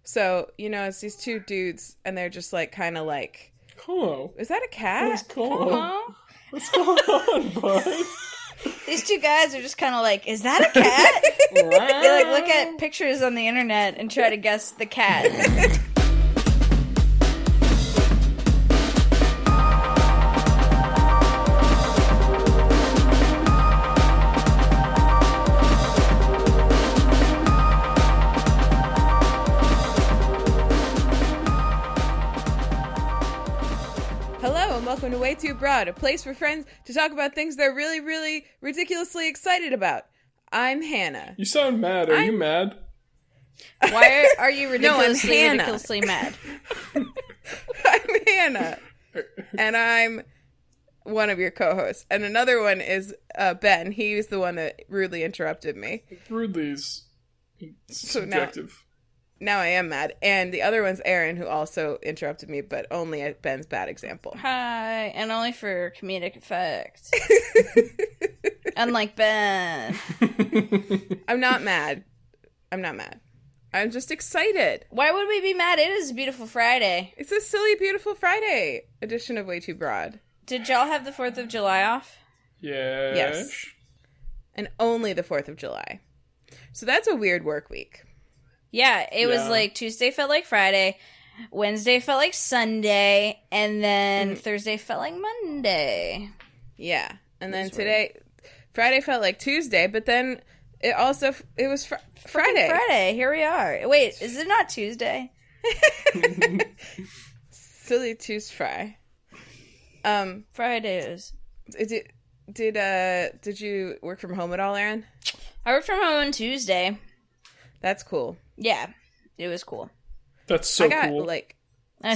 So, it's these two dudes, and they're just, like, kind of like... Hello. Is that a cat? What's going on? What's going on, bud? These two guys are just kind of like, is that a cat? They, like, look at pictures on the internet and try to guess the cat. Welcome to WayTooBroad, a place for friends to talk about things they're really, really ridiculously excited about. I'm Hannah. You sound mad. Are you mad? Why are you ridiculously mad? I'm Hannah. And I'm one of your co-hosts. And another one is Ben. He's the one that rudely interrupted me. Rudely's subjective. Now I am mad. And the other one's Erin, who also interrupted me, but only at Ben's bad example. Hi, and only for comedic effect. Unlike Ben. I'm not mad. I'm just excited. Why would we be mad? It is a beautiful Friday. It's a silly, beautiful Friday edition of WayTooBroad. Did y'all have the 4th of July off? Yes. And only the 4th of July. So that's a weird work week. Yeah, it was like Tuesday felt like Friday, Wednesday felt like Sunday, and then Thursday felt like Monday. Yeah, and then today, Friday felt like Tuesday, but then it was Friday. Friday, here we are. Wait, is it not Tuesday? Silly Tuesday. Fridays. Did you work from home at all, Erin? I worked from home on Tuesday. That's cool. Yeah, it was cool. That's so cool. I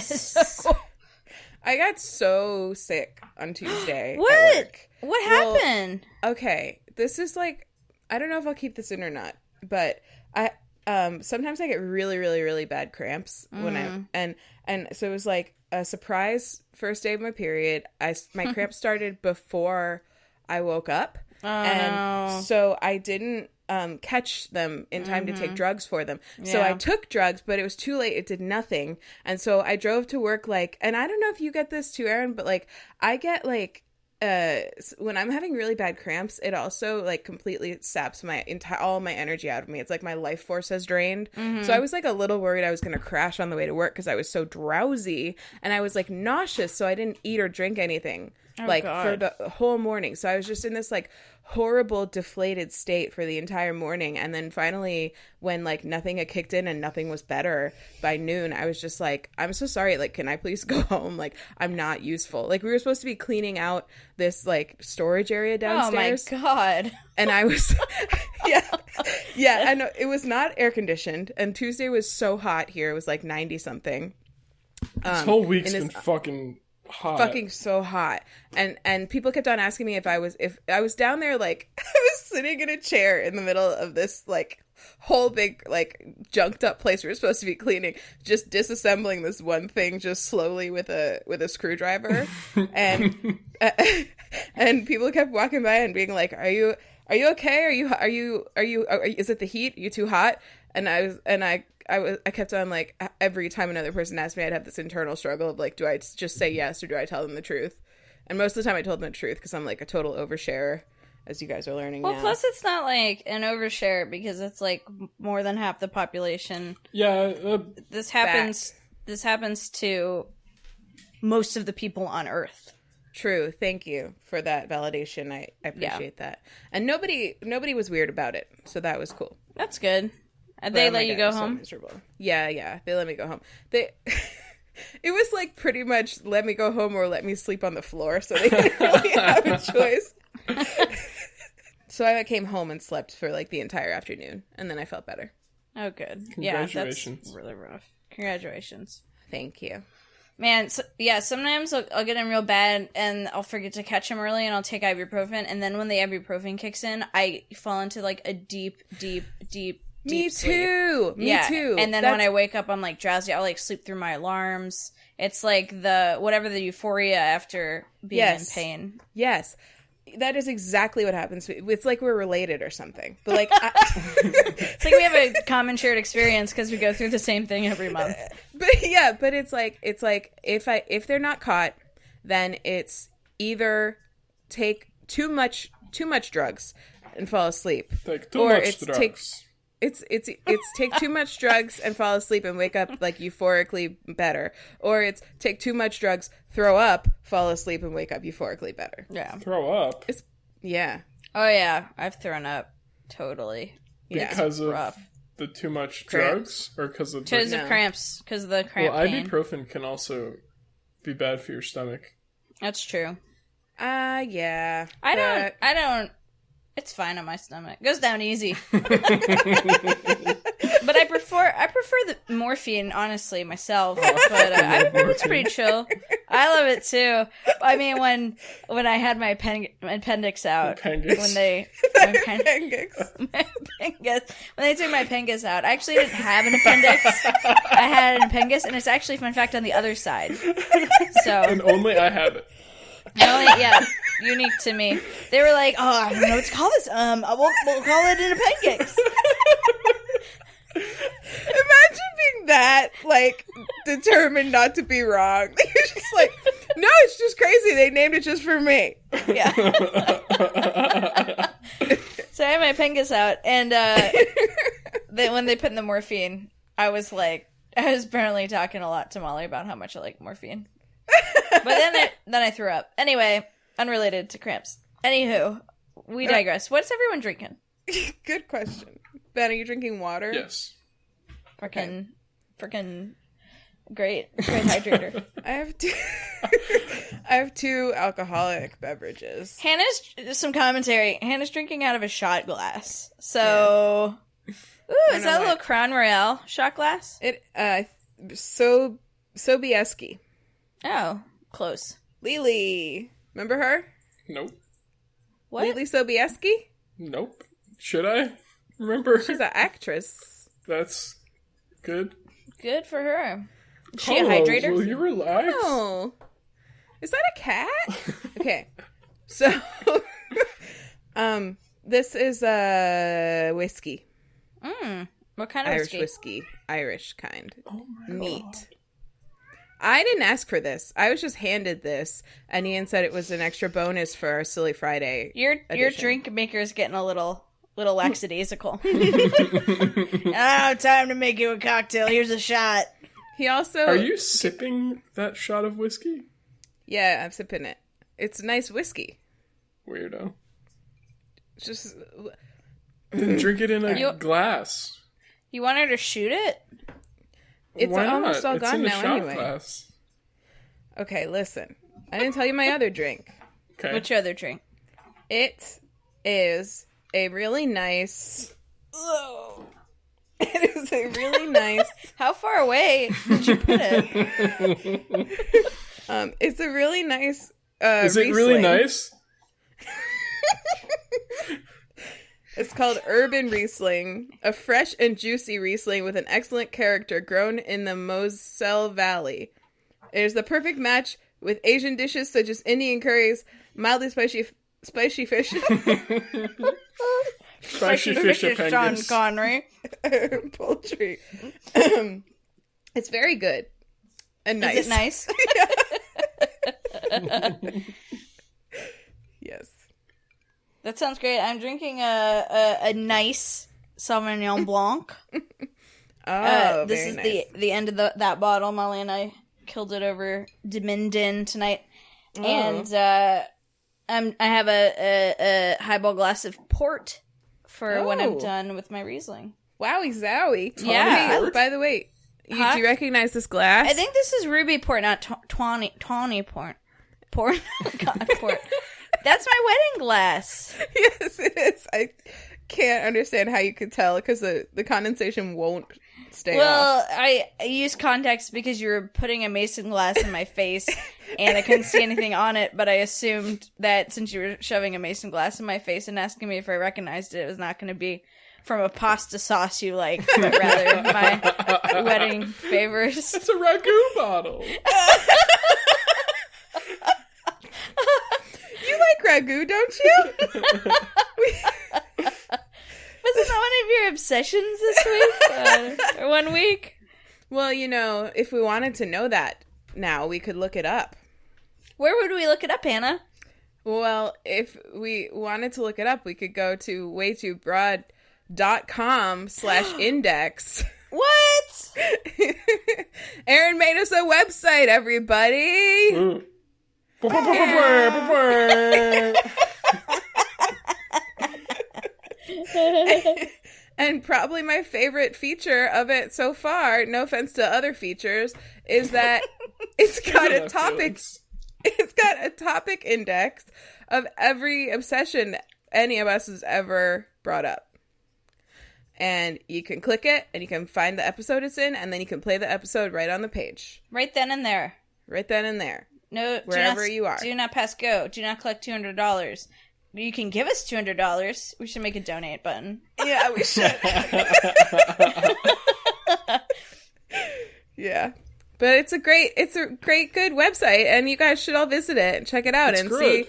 got so sick on Tuesday. What? At work. What happened? Okay, this is like, I don't know if I'll keep this in or not, but I sometimes I get really, really, really bad cramps when and so it was like a surprise first day of my period. My cramps started before I woke up, so I didn't catch them in time to take drugs for them. Yeah. So I took drugs, but it was too late. It did nothing. And so I drove to work and I don't know if you get this too, Erin, but I get when I'm having really bad cramps, it also completely saps all my energy out of me. It's like my life force has drained. So I was a little worried I was going to crash on the way to work because I was so drowsy and I was nauseous. So I didn't eat or drink anything for the whole morning. So I was just in this horrible deflated state for the entire morning, and then finally when nothing had kicked in and nothing was better by noon, I was just I'm so sorry, can I please go home? I'm not useful. We were supposed to be cleaning out this storage area downstairs. Oh my god. And I was yeah, I know it was not air conditioned, and Tuesday was so hot here. It was 90 something. This whole week's been fucking hot. Fucking so hot. And people kept on asking me if I was down there, I was sitting in a chair in the middle of this whole big junked up place we were supposed to be cleaning, just disassembling this one thing just slowly with a screwdriver. and people kept walking by and being like, are you okay? Are you is it the heat? Are you too hot? And I kept on every time another person asked me, I'd have this internal struggle of do I just say yes or do I tell them the truth? And most of the time I told them the truth because I'm a total oversharer, as you guys are learning now. Well, plus it's not an overshare because it's more than half the population. Yeah. This happens to most of the people on Earth. True. Thank you for that validation. I appreciate that. And nobody was weird about it, so that was cool. That's good. They let you go home? So miserable. Yeah. They let me go home. It was pretty much let me go home or let me sleep on the floor, so they didn't really have a choice. So I came home and slept for the entire afternoon, and then I felt better. Oh, good. Congratulations. Yeah, that's really rough. Congratulations. Thank you. Man, sometimes I'll get them real bad, and I'll forget to catch them early, and I'll take ibuprofen, and then when the ibuprofen kicks in, I fall into a deep Me sleep. too. Me too. And then when I wake up, I'm drowsy. I'll sleep through my alarms. It's the euphoria after being in pain. Yes. That is exactly what happens. It's like we're related or something. But like, it's like we have a common shared experience because we go through the same thing every month. But it's like if they're not caught, then it's either take too much drugs and fall asleep, take too much drugs. It's take too much drugs and fall asleep and wake up like euphorically better, or it's take too much drugs, throw up, fall asleep and wake up euphorically better. Yeah, throw up. Yeah. Oh yeah, I've thrown up totally. Because of the too much drugs, or because of cramps? Because of the cramp. Well, pain. ibuprofen can also be bad for your stomach. That's true. Yeah. I don't. It's fine on my stomach. It goes down easy. But I prefer the morphine, honestly, myself. But ibuprofen's pretty chill. I love it too. I mean, when I had my appendix out, when they took my appendix out, I actually didn't have an appendix. I had an appendix, and it's actually, fun fact, on the other side. So and only I have it. Unique to me. They were like, "Oh, I don't know what to call this. We'll call it an appendix." Imagine being that like determined not to be wrong. You're just like, no, it's just crazy. They named it just for me. Yeah. So I had my appendix out, and when they put in the morphine, I was apparently talking a lot to Molly about how much I like morphine. But then I threw up. Anyway, unrelated to cramps. Anywho, we digress. What's everyone drinking? Good question. Ben, are you drinking water? Yes. Freaking great hydrator. I have two alcoholic beverages. Hannah's some commentary. Hannah's drinking out of a shot glass. So, yes. Ooh, is that a little Crown Royale shot glass? Sobieski. Oh, close. Lily. Remember her? Nope. What? Lily Sobieski? Nope. Should I remember? She's an actress. That's good. Good for her. Is she a hydrator? Will you relax? Oh. Is that a cat? Okay. So, this is whiskey. What kind of Irish whiskey? whiskey. Irish kind. Oh my Neat. God. I didn't ask for this. I was just handed this, and Ian said it was an extra bonus for our Silly Friday. Your drink maker is getting a little lackadaisical. Time to make you a cocktail. Here's a shot. He also... Are you sipping that shot of whiskey? Yeah, I'm sipping it. It's nice whiskey. Weirdo. Just... Then drink it in a glass. You want her to shoot it? It's Why almost not? all It's gone in a now shot anyway. Glass. Okay, listen. I didn't tell you my other drink. Okay. What's your other drink? It is a really nice... It is a really nice... How far away did you put it? It's a really nice Is it Riesling. really nice? It's called Urban Riesling, a fresh and juicy Riesling with an excellent character grown in the Moselle Valley. It is the perfect match with Asian dishes such as Indian curries, mildly spicy fish. Spicy fish Sean Connery. Poultry. It's very good and nice. Is it nice? Yes. That sounds great. I'm drinking a nice Sauvignon Blanc. This is nice. the end of that bottle. Molly and I killed it over Dimindin tonight, and I have a highball glass of port for when I'm done with my Riesling. Wowie zowie. Yeah. Hey, by the way, do you recognize this glass? I think this is ruby port, not tawny port. Port. God, port. That's my wedding glass. Yes, it is. I can't understand how you could tell because the condensation won't stay off. I used context because you were putting a mason glass in my face and I couldn't see anything on it, but I assumed that since you were shoving a mason glass in my face and asking me if I recognized it, it was not going to be from a pasta sauce you like, but rather my wedding favors. It's a ragu bottle. You like ragu, don't you? Wasn't that one of your obsessions this week? Or 1 week? Well, if we wanted to know that now, we could look it up. Where would we look it up, Hannah? Well, if we wanted to look it up, we could go to WayTooBroad.com/index. What? Erin made us a website, everybody. And probably my favorite feature of it so far, no offense to other features, is that it's got a topic. It's got a topic index of every obsession any of us has ever brought up. And you can click it, and you can find the episode it's in, and then you can play the episode right on the page. Right then and there. Right then and there. No, wherever you are. Do not pass go. Do not collect $200. You can give us $200. We should make a donate button. Yeah, we should. Yeah. But it's a great, good website, and you guys should all visit it and check it out see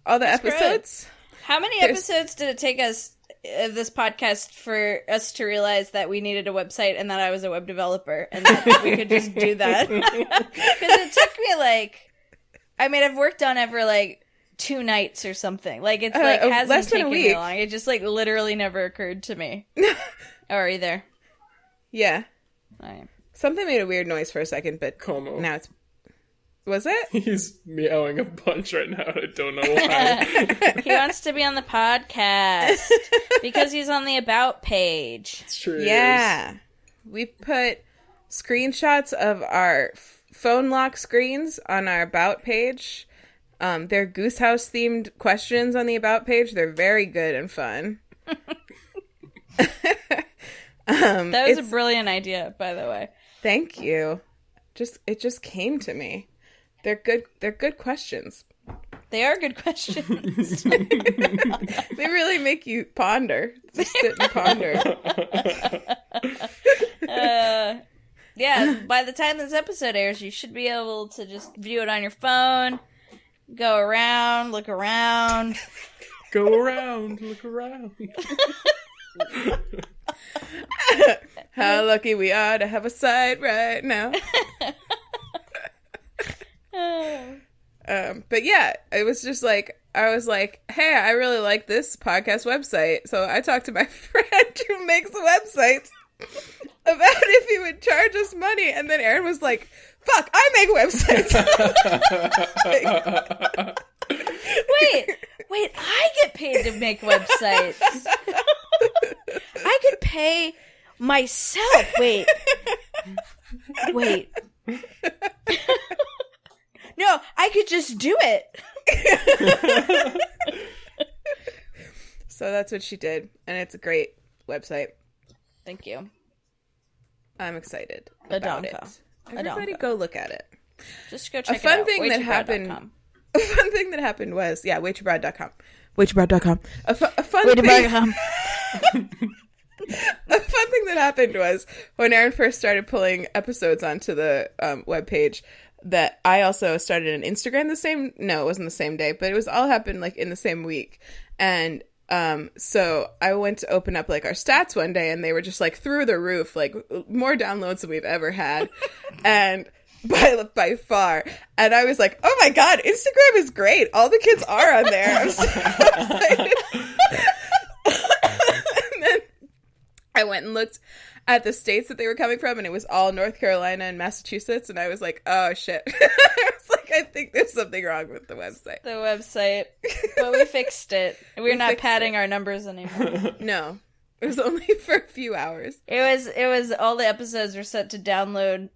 all the episodes. Great. How many episodes did it take us, this podcast, for us to realize that we needed a website and that I was a web developer and that we could just do that? Because it took me I've worked on it for 2 nights or something. It's hasn't less than taken a week. me long. It just literally never occurred to me. Are you there? Yeah. All right. Something made a weird noise for a second, but Como. now it's... Was it? He's meowing a bunch right now. I don't know why. He wants to be on the podcast because he's on the About page. It's true. Yeah. We put screenshots of our phone lock screens on our About page. They're Goose House themed questions on the About page. They're very good and fun. That was a brilliant idea, by the way. Thank you. It just came to me. They're good questions. They are good questions. They really make you ponder. Just sit and ponder. Yeah, by the time this episode airs, you should be able to just view it on your phone, go around, look around. Go around, look around. How lucky we are to have a site right now. But yeah, it was just I was like, hey, I really like this podcast website. So I talked to my friend who makes websites about if he would charge us money. And then Erin was like, fuck, I make websites. Wait, I get paid to make websites. I could pay myself. Wait. No, I could just do it. So that's what she did, and it's a great website. Thank you. I'm excited about it. Everybody go look at it. Just go check it out. A fun thing that happened was, WayTooBroad.com. WayTooBroad.com. A fun thing... A fun thing that happened was when Erin first started pulling episodes onto the webpage, that I also started an Instagram it wasn't the same day, but it was all happened in the same week. And so I went to open up our stats one day, and they were just through the roof, more downloads than we've ever had. And by far. And I was like, oh my God, Instagram is great. All the kids are on there. I'm so excited. And then I went and looked at the states that they were coming from, and it was all North Carolina and Massachusetts, and I was like, oh shit. I was like, I think there's something wrong with the website. But we fixed it. We're not padding our numbers anymore. No. It was only for a few hours. It was all the episodes were set to download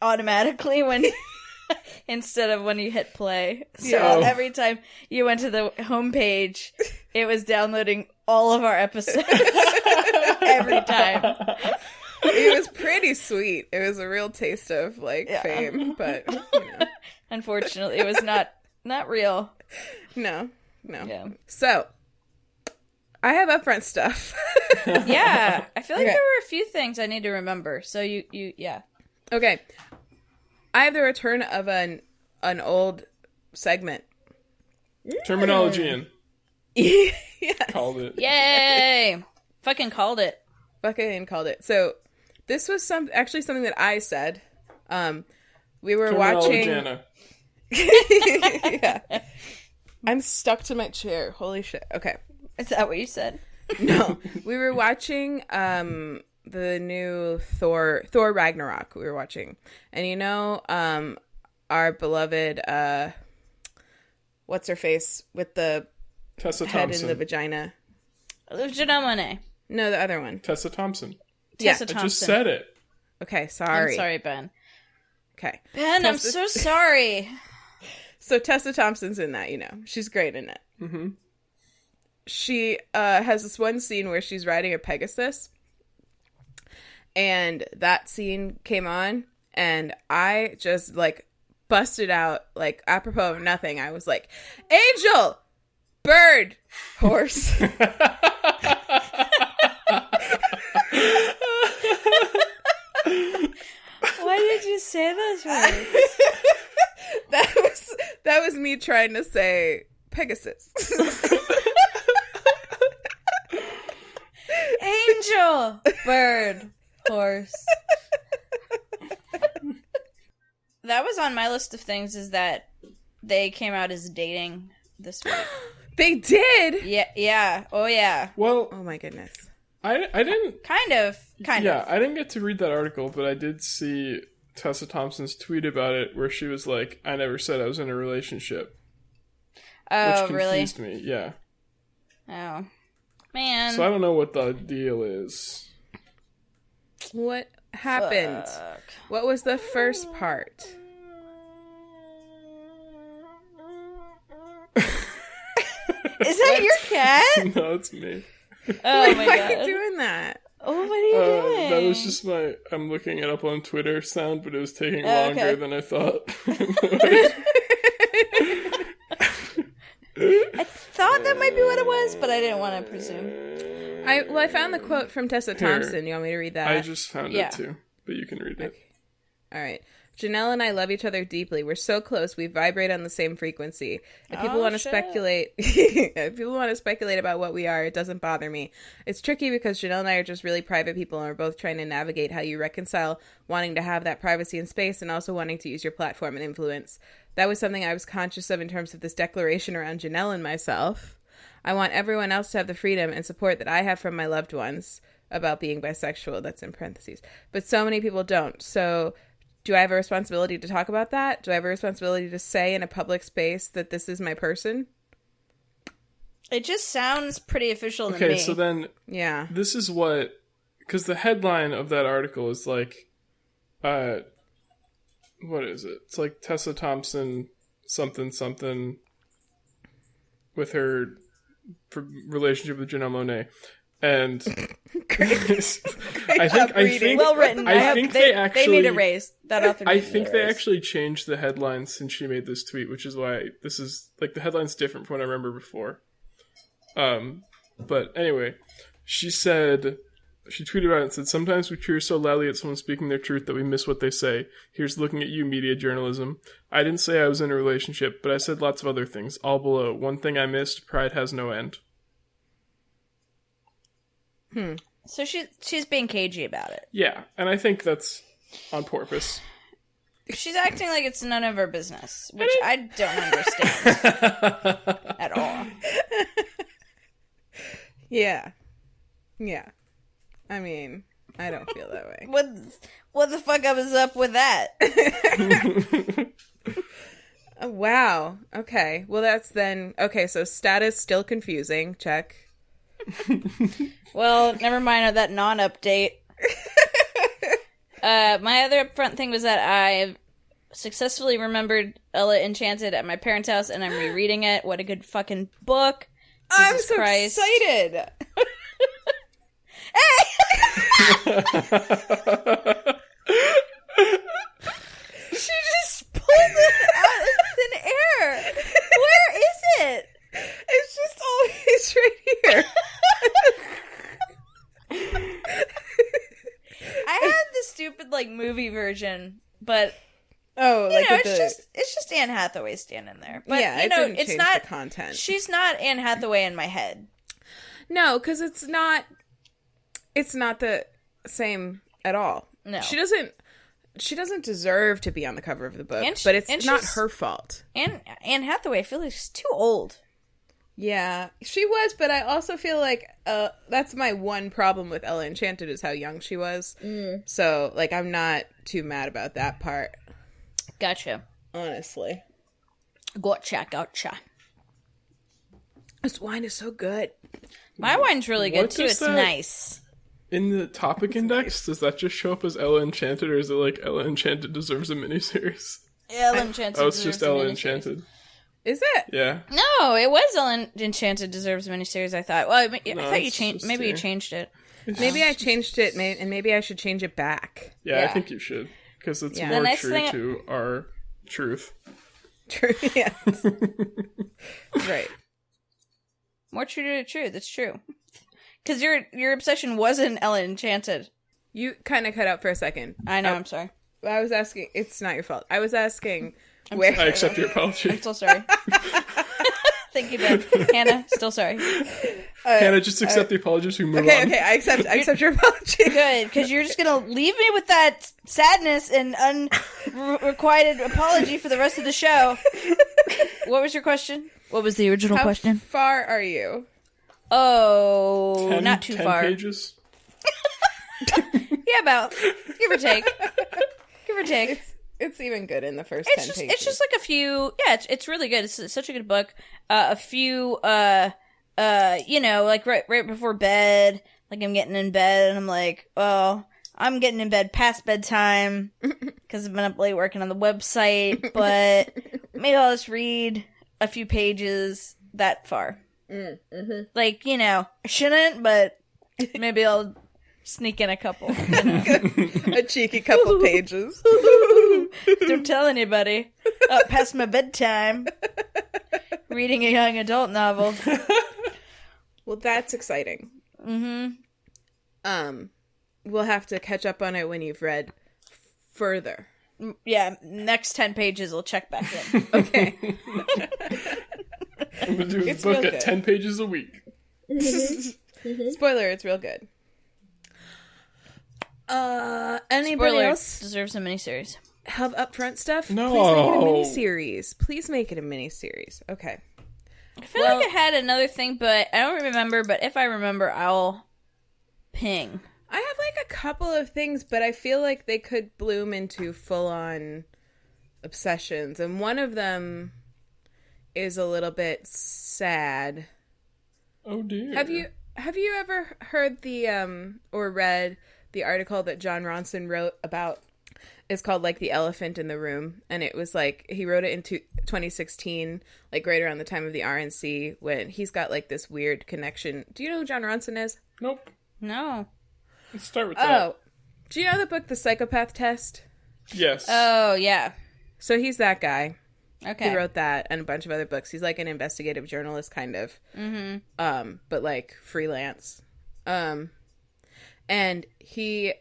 automatically when instead of when you hit play. So every time you went to the homepage, it was downloading all of our episodes. Every time. It was pretty sweet. It was a real taste of fame, but unfortunately it was not real. No. Yeah. So I have upfront stuff. Yeah. I feel like there were a few things I need to remember. So you Okay. I have the return of an old segment Terminology in. Yes. Called it. Yay! Fucking called it. Fucking called it. So this was actually something that I said. We were watching. Yeah. I'm stuck to my chair. Holy shit. Okay. Is that what you said? No. We were watching the new Thor Ragnarok. We were watching. And you know, our beloved what's her face with the Tessa head Thompson. in the vagina? Janelle Monáe. No, the other one. Tessa Thompson. Tessa I Thompson. just said it. Okay, sorry. I'm sorry, Ben. Okay. Ben, I'm so sorry. So Tessa Thompson's in that, you know. She's great in it. Mm-hmm. She has this one scene where she's riding a Pegasus. And that scene came on. And I just, like, busted out, like, apropos of nothing. I was like, angel! Bird! Horse. Why did you say those words? That was me trying to say Pegasus. Angel, bird, horse. That was on my list of things, is that they came out as dating this week. They did? Yeah. Oh, yeah. Well, oh my goodness. I didn't... Kind of. Yeah, I didn't get to read that article, but I did see Tessa Thompson's tweet about it, where she was like, I never said I was in a relationship. Oh, which confused me, yeah. Oh. Man. So I don't know what the deal is. What happened? Fuck. What was the first part? Is that your cat? No, it's me. Oh my Why god. are you doing that? Oh, what are you doing? That was just my I'm looking it up on Twitter sound, but it was taking longer than I thought. I thought that might be what it was, but I didn't want to presume. I found the quote from Tessa Thompson. You want me to read that? I just found it too, but you can read it. Okay. All right. Janelle and I love each other deeply. We're so close. We vibrate on the same frequency. If people want to speculate, if people want to speculate about what we are, it doesn't bother me. It's tricky because Janelle and I are just really private people, and we're both trying to navigate how you reconcile wanting to have that privacy and space and also wanting to use your platform and influence. That was something I was conscious of in terms of this declaration around Janelle and myself. I want everyone else to have the freedom and support that I have from my loved ones about being bisexual. That's in parentheses. But so many people don't. So do I have a responsibility to talk about that? Do I have a responsibility to say in a public space that this is my person? It just sounds pretty official to me. Okay, so then yeah, this is what, because the headline of that article is like, what is it? It's like Tessa Thompson something with her relationship with Janelle Monáe. And I think well written. I think they need a raise. That author. I think they actually changed the headline since she made this tweet, which is why this is like the headline's different from what I remember before. But anyway, she tweeted about it and said, "Sometimes we cheer so loudly at someone speaking their truth that we miss what they say. Here's looking at you, media journalism. I didn't say I was in a relationship, but I said lots of other things. All below. One thing I missed: pride has no end." So she's being cagey about it. Yeah, and I think that's on purpose. She's acting like it's none of her business, which I don't understand at all. Yeah. I mean, I don't feel that way. What the fuck is up with that? Oh, wow. Okay. Well, that's then... Okay, so status still confusing. Check. Well, never mind that non-update. My other upfront thing was that I successfully remembered Ella Enchanted at my parents' house, and I'm rereading it. What a good fucking book. I'm so excited. Hey! She just pulled it out of thin air. Where is it? It's just always right here. I had the stupid movie version, but Oh, like it's just Anne Hathaway standing there. But yeah, it's not the content. She's not Anne Hathaway in my head. No, because it's not the same at all. No, she doesn't deserve to be on the cover of the book, but it's not her fault. And Anne Hathaway, I feel like she's too old. Yeah, she was, but I also feel like that's my one problem with Ella Enchanted is how young she was. So, like, I'm not too mad about that part. Gotcha. Honestly. Gotcha. This wine is so good. My wine's really good, too. It's nice. In the topic index, does that just show up as Ella Enchanted, or is it like Ella Enchanted deserves a miniseries? Ella Enchanted it's just Ella Enchanted. Is it? Yeah. No, it was Ella Enchanted deserves a miniseries, I thought. Well, I thought you changed. Maybe you changed it. Maybe I changed it, and maybe I should change it back. Yeah, I think you should. Because it's more true to our truth. True, yeah. Right. More true to the truth, it's true. Because your obsession wasn't Ella Enchanted. You kind of cut out for a second. I know, I'm sorry. I was asking, it's not your fault. I was asking I accept your apology. I'm still sorry. Thank you, Ben. Hannah, still sorry. Hannah, just accept the apologies. We move on. Okay, I accept your apology. Good, because you're just going to leave me with that sadness and unrequited apology for the rest of the show. What was your question? What was the original question? How far are you? Oh, not too 10 far. pages? Yeah, about. Give or take. Give or take. It's even good in the first 10 pages. It's just like a few. Yeah, it's really good. It's such a good book. A few, like right before bed. Like I'm getting in bed and I'm like, oh, I'm getting in bed past bedtime because I've been up late working on the website. But maybe I'll just read a few pages that far. Mm-hmm. Like, I shouldn't, but maybe I'll sneak in a couple. A cheeky couple pages. Don't tell anybody. Past my bedtime. Reading a young adult novel. Well, that's exciting. Mm-hmm. We'll have to catch up on it when you've read further. Yeah, next 10 pages we'll check back in. Okay. I'm going to do this book at 10 pages a week. Spoiler, it's real good. Anybody else deserves a miniseries. have upfront stuff? No. Please make it a miniseries. Please make it a miniseries. Okay. I feel like I had another thing, but I don't remember. But if I remember, I'll ping. I have like a couple of things, but I feel like they could bloom into full-on obsessions. And one of them is a little bit sad. Oh dear. Have you ever heard the or read the article that John Ronson wrote about? It's called like The Elephant in the Room, and it was like he wrote it in 2016, like right around the time of the RNC, when he's got like this weird connection. Do you know who John Ronson is? Nope. No. Let's start with that. Oh, do you know the book The Psychopath Test? Yes. Oh yeah. So he's that guy. Okay. He wrote that and a bunch of other books. He's like an investigative journalist, kind of. Mm-hmm. But like freelance. And he,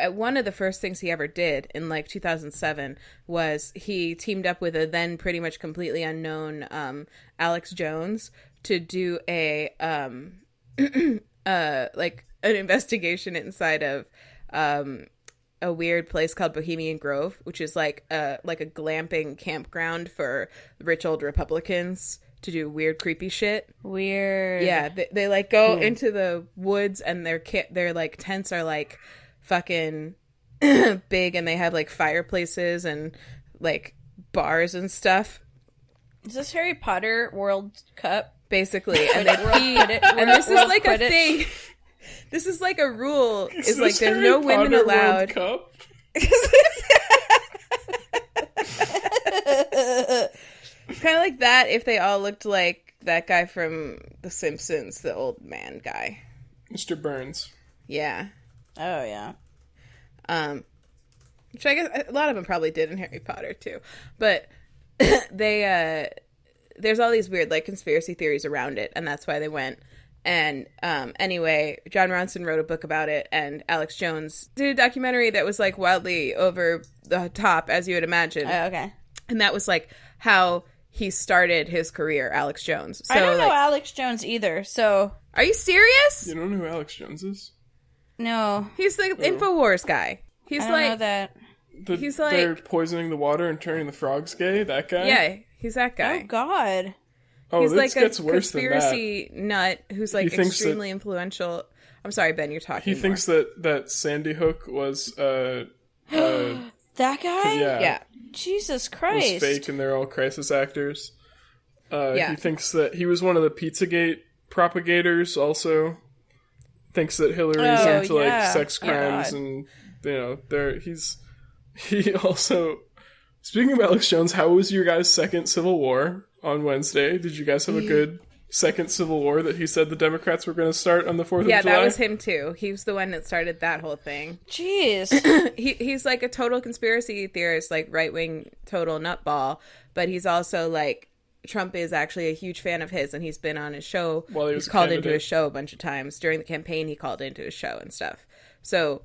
one of the first things he ever did in like 2007 was he teamed up with a then pretty much completely unknown Alex Jones to do a like an investigation inside of a weird place called Bohemian Grove, which is like a glamping campground for rich old Republicans to do weird, creepy shit. Weird. Yeah, they like go into the woods, and their like tents are like fucking big, and they have like fireplaces and like bars and stuff. Is this Harry Potter World Cup? Basically, and and this is like a thing. This is like a rule. Is like there's Harry no women Potter allowed. World Cup? It's kind of like that if they all looked like that guy from The Simpsons, the old man guy. Mr. Burns. Yeah. Oh yeah. Which I guess a lot of them probably did in Harry Potter too, but they there's all these weird like conspiracy theories around it, and that's why they went. And anyway, John Ronson wrote a book about it, and Alex Jones did a documentary that was like wildly over the top, as you would imagine. Oh, okay. And that was like how he started his career, Alex Jones. So, I don't know Alex Jones either, so... Are you serious? You don't know who Alex Jones is? No. He's the InfoWars guy. He's I don't know that. He's like... They're poisoning the water and turning the frogs gay? That guy? Yeah, he's that guy. Oh, God. Oh, He's this like gets a worse than that. conspiracy nut who's like extremely influential. I'm sorry, Ben, you're talking. He thinks that Sandy Hook was That guy? Yeah. Jesus Christ. was fake and they're all crisis actors. Yeah. He thinks that he was one of the Pizzagate propagators also. Thinks that Hillary's into like sex crimes and he also, speaking of Alex Jones, how was your guys' second Civil War on Wednesday? Did you guys have a good second Civil War that he said the Democrats were going to start on the 4th of July? Yeah, that was him too. He was the one that started that whole thing. Jeez. He's like a total conspiracy theorist, like right-wing total nutball, but he's also like, Trump is actually a huge fan of his, and he's been on his show. He's called into his show a bunch of times. During the campaign, he called into his show and stuff. So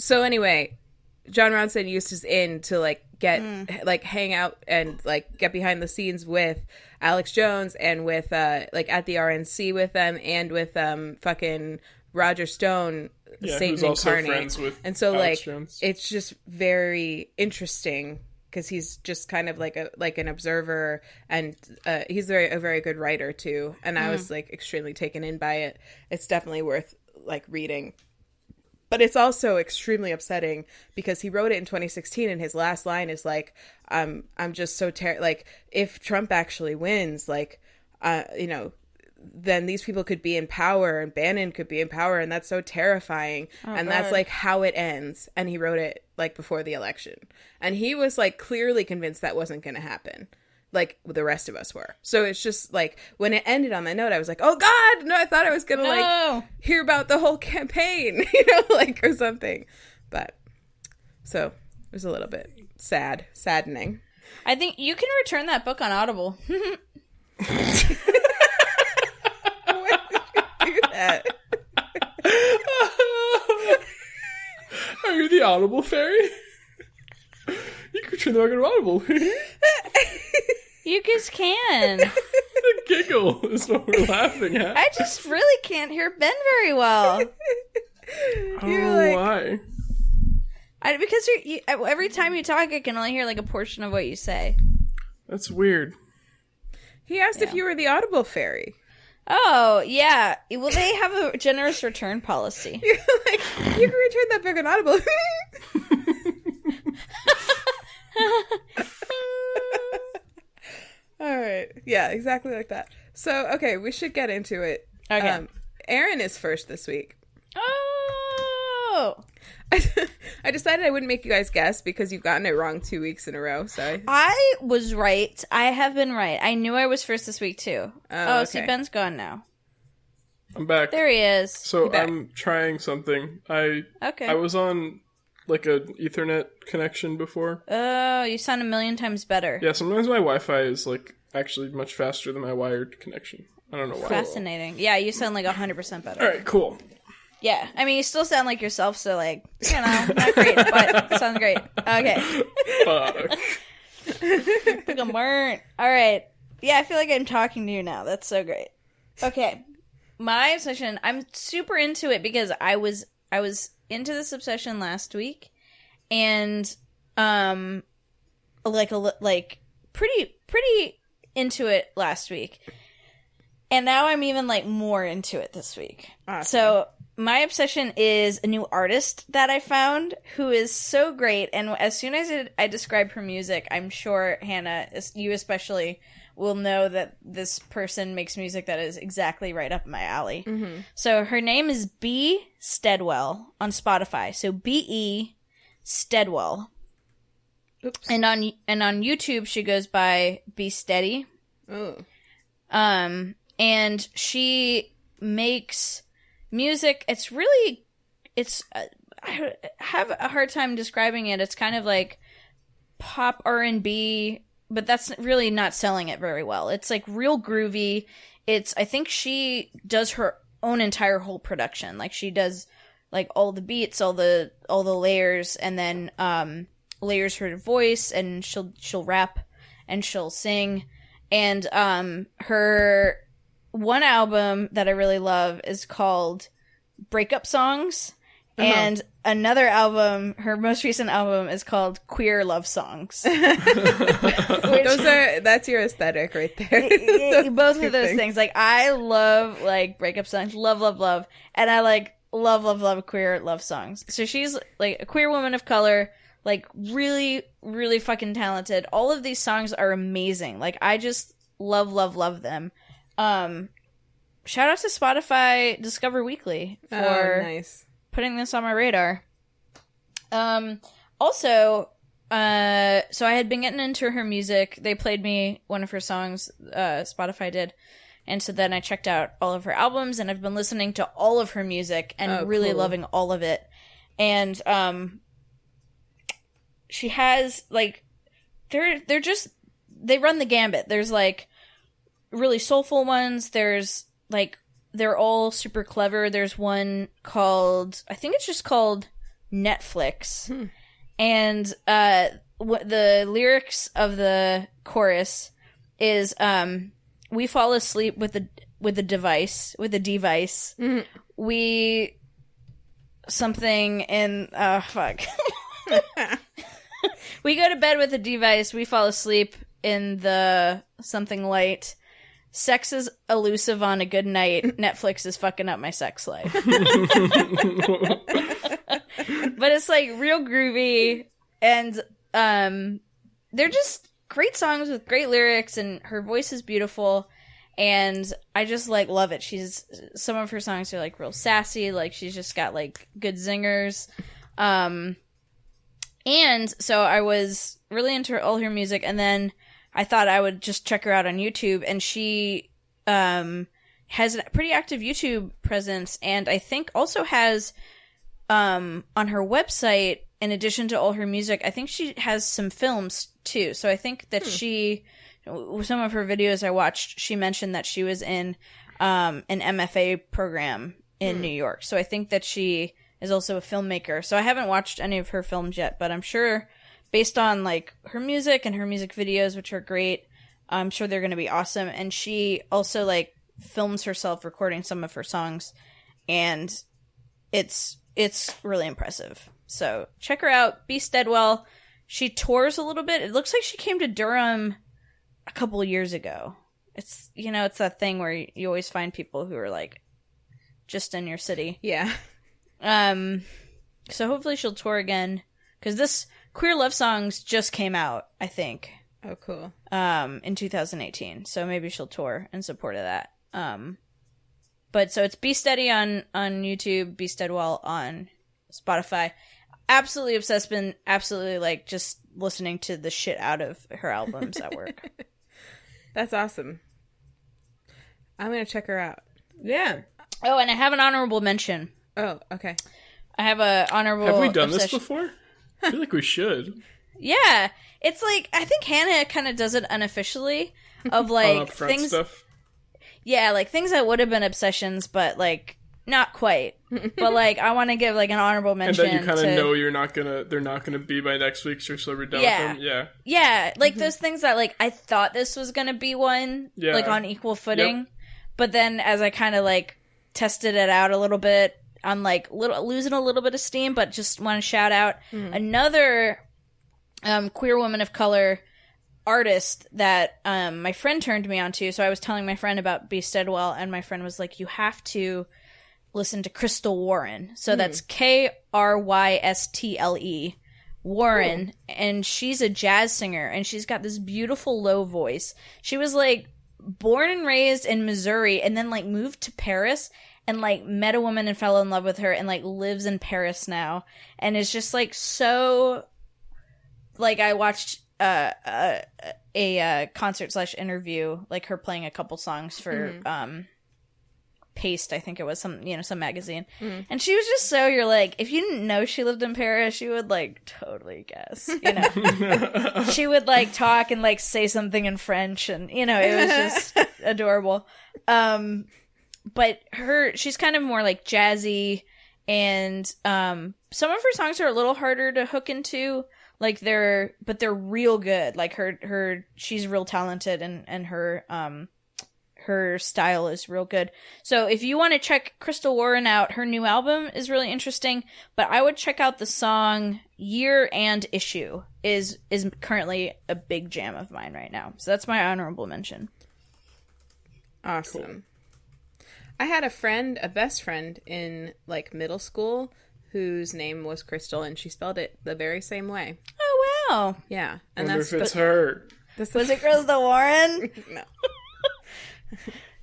anyway, John Ronson used his in to like get like hang out and like get behind the scenes with Alex Jones and with like at the RNC with them and with fucking Roger Stone, Satan incarnate. And so Alex like Jones. It's just very interesting because he's just kind of like an observer, and he's a very good writer too. And I was like extremely taken in by it. It's definitely worth like reading. But it's also extremely upsetting because he wrote it in 2016, and his last line is like, "I'm just so like if Trump actually wins, like, then these people could be in power, and Bannon could be in power, and that's so terrifying." And God. That's like how it ends. And he wrote it like before the election, and he was like clearly convinced that wasn't going to happen, like the rest of us were. So it's just like when it ended on that note, I was like, oh God, no, I thought I was gonna like hear about the whole campaign, like or something. But so it was a little bit saddening. I think you can return that book on Audible. When did you do that? Are you the Audible fairy? You can return the book on Audible. You guys can. The giggle is what we're laughing at. I just really can't hear Ben very well. Why? Because every time you talk, I can only hear like a portion of what you say. That's weird. He asked if you were the Audible fairy. Oh, yeah. Well, they have a generous return policy. You're like, you can return that book on Audible. All right. Yeah, exactly like that. So, okay, we should get into it. Okay. Erin is first this week. Oh! I decided I wouldn't make you guys guess because you've gotten it wrong 2 weeks in a row. So I was right. I have been right. I knew I was first this week, too. Okay. See, Ben's gone now. I'm back. There he is. So I'm trying something. I was on like an Ethernet connection before. Oh, you sound a million times better. Yeah, sometimes my Wi-Fi is like actually much faster than my wired connection. I don't know why. Fascinating. Yeah, you sound like 100% better. All right, cool. Yeah, I mean, you still sound like yourself, so like, not great, but sounds great. Okay. Fuck. Took a burn. All right. Yeah, I feel like I'm talking to you now. That's so great. Okay. My obsession, I'm super into it because I was into this obsession last week, and pretty into it last week, and now I'm even like more into it this week. Awesome. So my obsession is a new artist that I found who is so great, and as soon as I describe her music, I'm sure Hannah, you especially, will know that this person makes music that is exactly right up my alley. Mm-hmm. So her name is B. Steadwell on Spotify. So B.E. Steadwell. Oops. And on YouTube she goes by Be Steady. Oh. And she makes music. I have a hard time describing it. It's kind of like pop R&B, but that's really not selling it very well. It's like real groovy. I think she does her own entire whole production. Like she does like all the beats, all the layers, and then layers her voice, and she'll rap and she'll sing. And her one album that I really love is called Breakup Songs. And another album, her most recent album, is called Queer Love Songs. That's your aesthetic right there. Both of those things. Like, I love, like, breakup songs. Love. And I, like, love queer love songs. So she's, like, a queer woman of color, like, really, really fucking talented. All of these songs are amazing. Like, I just love them. Shout out to Spotify Discover Weekly for nice. Putting this on my radar. Also, so I had been getting into her music. They played me one of her songs, Spotify did. And so then I checked out all of her albums, and I've been listening to all of her music and really loving all of it. And she has, like, they run the gambit. There's, like, really soulful ones. There's, like, they're all super clever. There's one called, I think it's just called Netflix. And the lyrics of the chorus is, we fall asleep with a device. We something in, fuck. We go to bed with a device. We fall asleep in the something light. Sex is elusive on a good night. Netflix is fucking up my sex life. But it's, like, real groovy. And they're just great songs with great lyrics. And her voice is beautiful. And I just, like, love it. Some of her songs are, like, real sassy. Like, she's just got, like, good zingers. And so I was really into all her music. And then I thought I would just check her out on YouTube, and she has a pretty active YouTube presence, and I think also has on her website, in addition to all her music, I think she has some films too. So I think that some of her videos I watched, she mentioned that she was in an MFA program in New York. So I think that she is also a filmmaker. So I haven't watched any of her films yet, but I'm sure, based on, like, her music and her music videos, which are great, I'm sure they're going to be awesome. And she also, like, films herself recording some of her songs, and it's really impressive. So check her out. B. Steadwell. She tours a little bit. It looks like she came to Durham a couple years ago. It's, you know, it's that thing where you always find people who are, like, just in your city. Yeah. So hopefully she'll tour again, because this Queer Love Songs just came out, I think. Oh, cool. In 2018. So maybe she'll tour in support of that. But so it's Be Steady on YouTube, Be Steadwell on Spotify. Absolutely obsessed, been absolutely, like, just listening to the shit out of her albums at work. That's awesome. I'm going to check her out. Yeah. Oh, and I have an honorable mention. Oh, okay. I have a honorable Have we done obsession. this before? I feel like we should. Yeah. It's like, I think Hannah kind of does it unofficially, of, like, things. Stuff. Yeah, like, things that would have been obsessions, but, like, not quite. But, like, I want to give, like, an honorable mention. And that you kind of know they're not gonna be by next week, so we're done with them. Yeah. Yeah, like, those things that, like, I thought this was gonna be one, like, on equal footing. Yep. But then, as I kind of, like, tested it out a little bit, I'm, like, losing a little bit of steam, but just want to shout out another queer woman of color artist that my friend turned me on to. So I was telling my friend about B. Steadwell, and my friend was like, you have to listen to Krystle Warren. So that's Krystle Warren. And she's a jazz singer, and she's got this beautiful low voice. She was, like, born and raised in Missouri, and then, like, moved to Paris, and, like, met a woman and fell in love with her, and, like, lives in Paris now. And is just, like, so, like, I watched a concert / interview, like, her playing a couple songs for Paste, I think it was, some magazine. And she was just so, you're like, if you didn't know she lived in Paris, you would, like, totally guess, you know. She would, like, talk and, like, say something in French, and, you know, it was just adorable. But she's kind of more, like, jazzy, And some of her songs are a little harder to hook into, like they're real good. Like she's real talented, and her style is real good. So if you want to check Krystle Warren out, her new album is really interesting, but I would check out the song Year and Issue is currently a big jam of mine right now. So that's my honorable mention. Awesome. Cool. I had a best friend in like middle school whose name was Krystle, and she spelled it the very same way. Oh, wow. Yeah. And wonder if it's her. Was it Krystle Warren? No.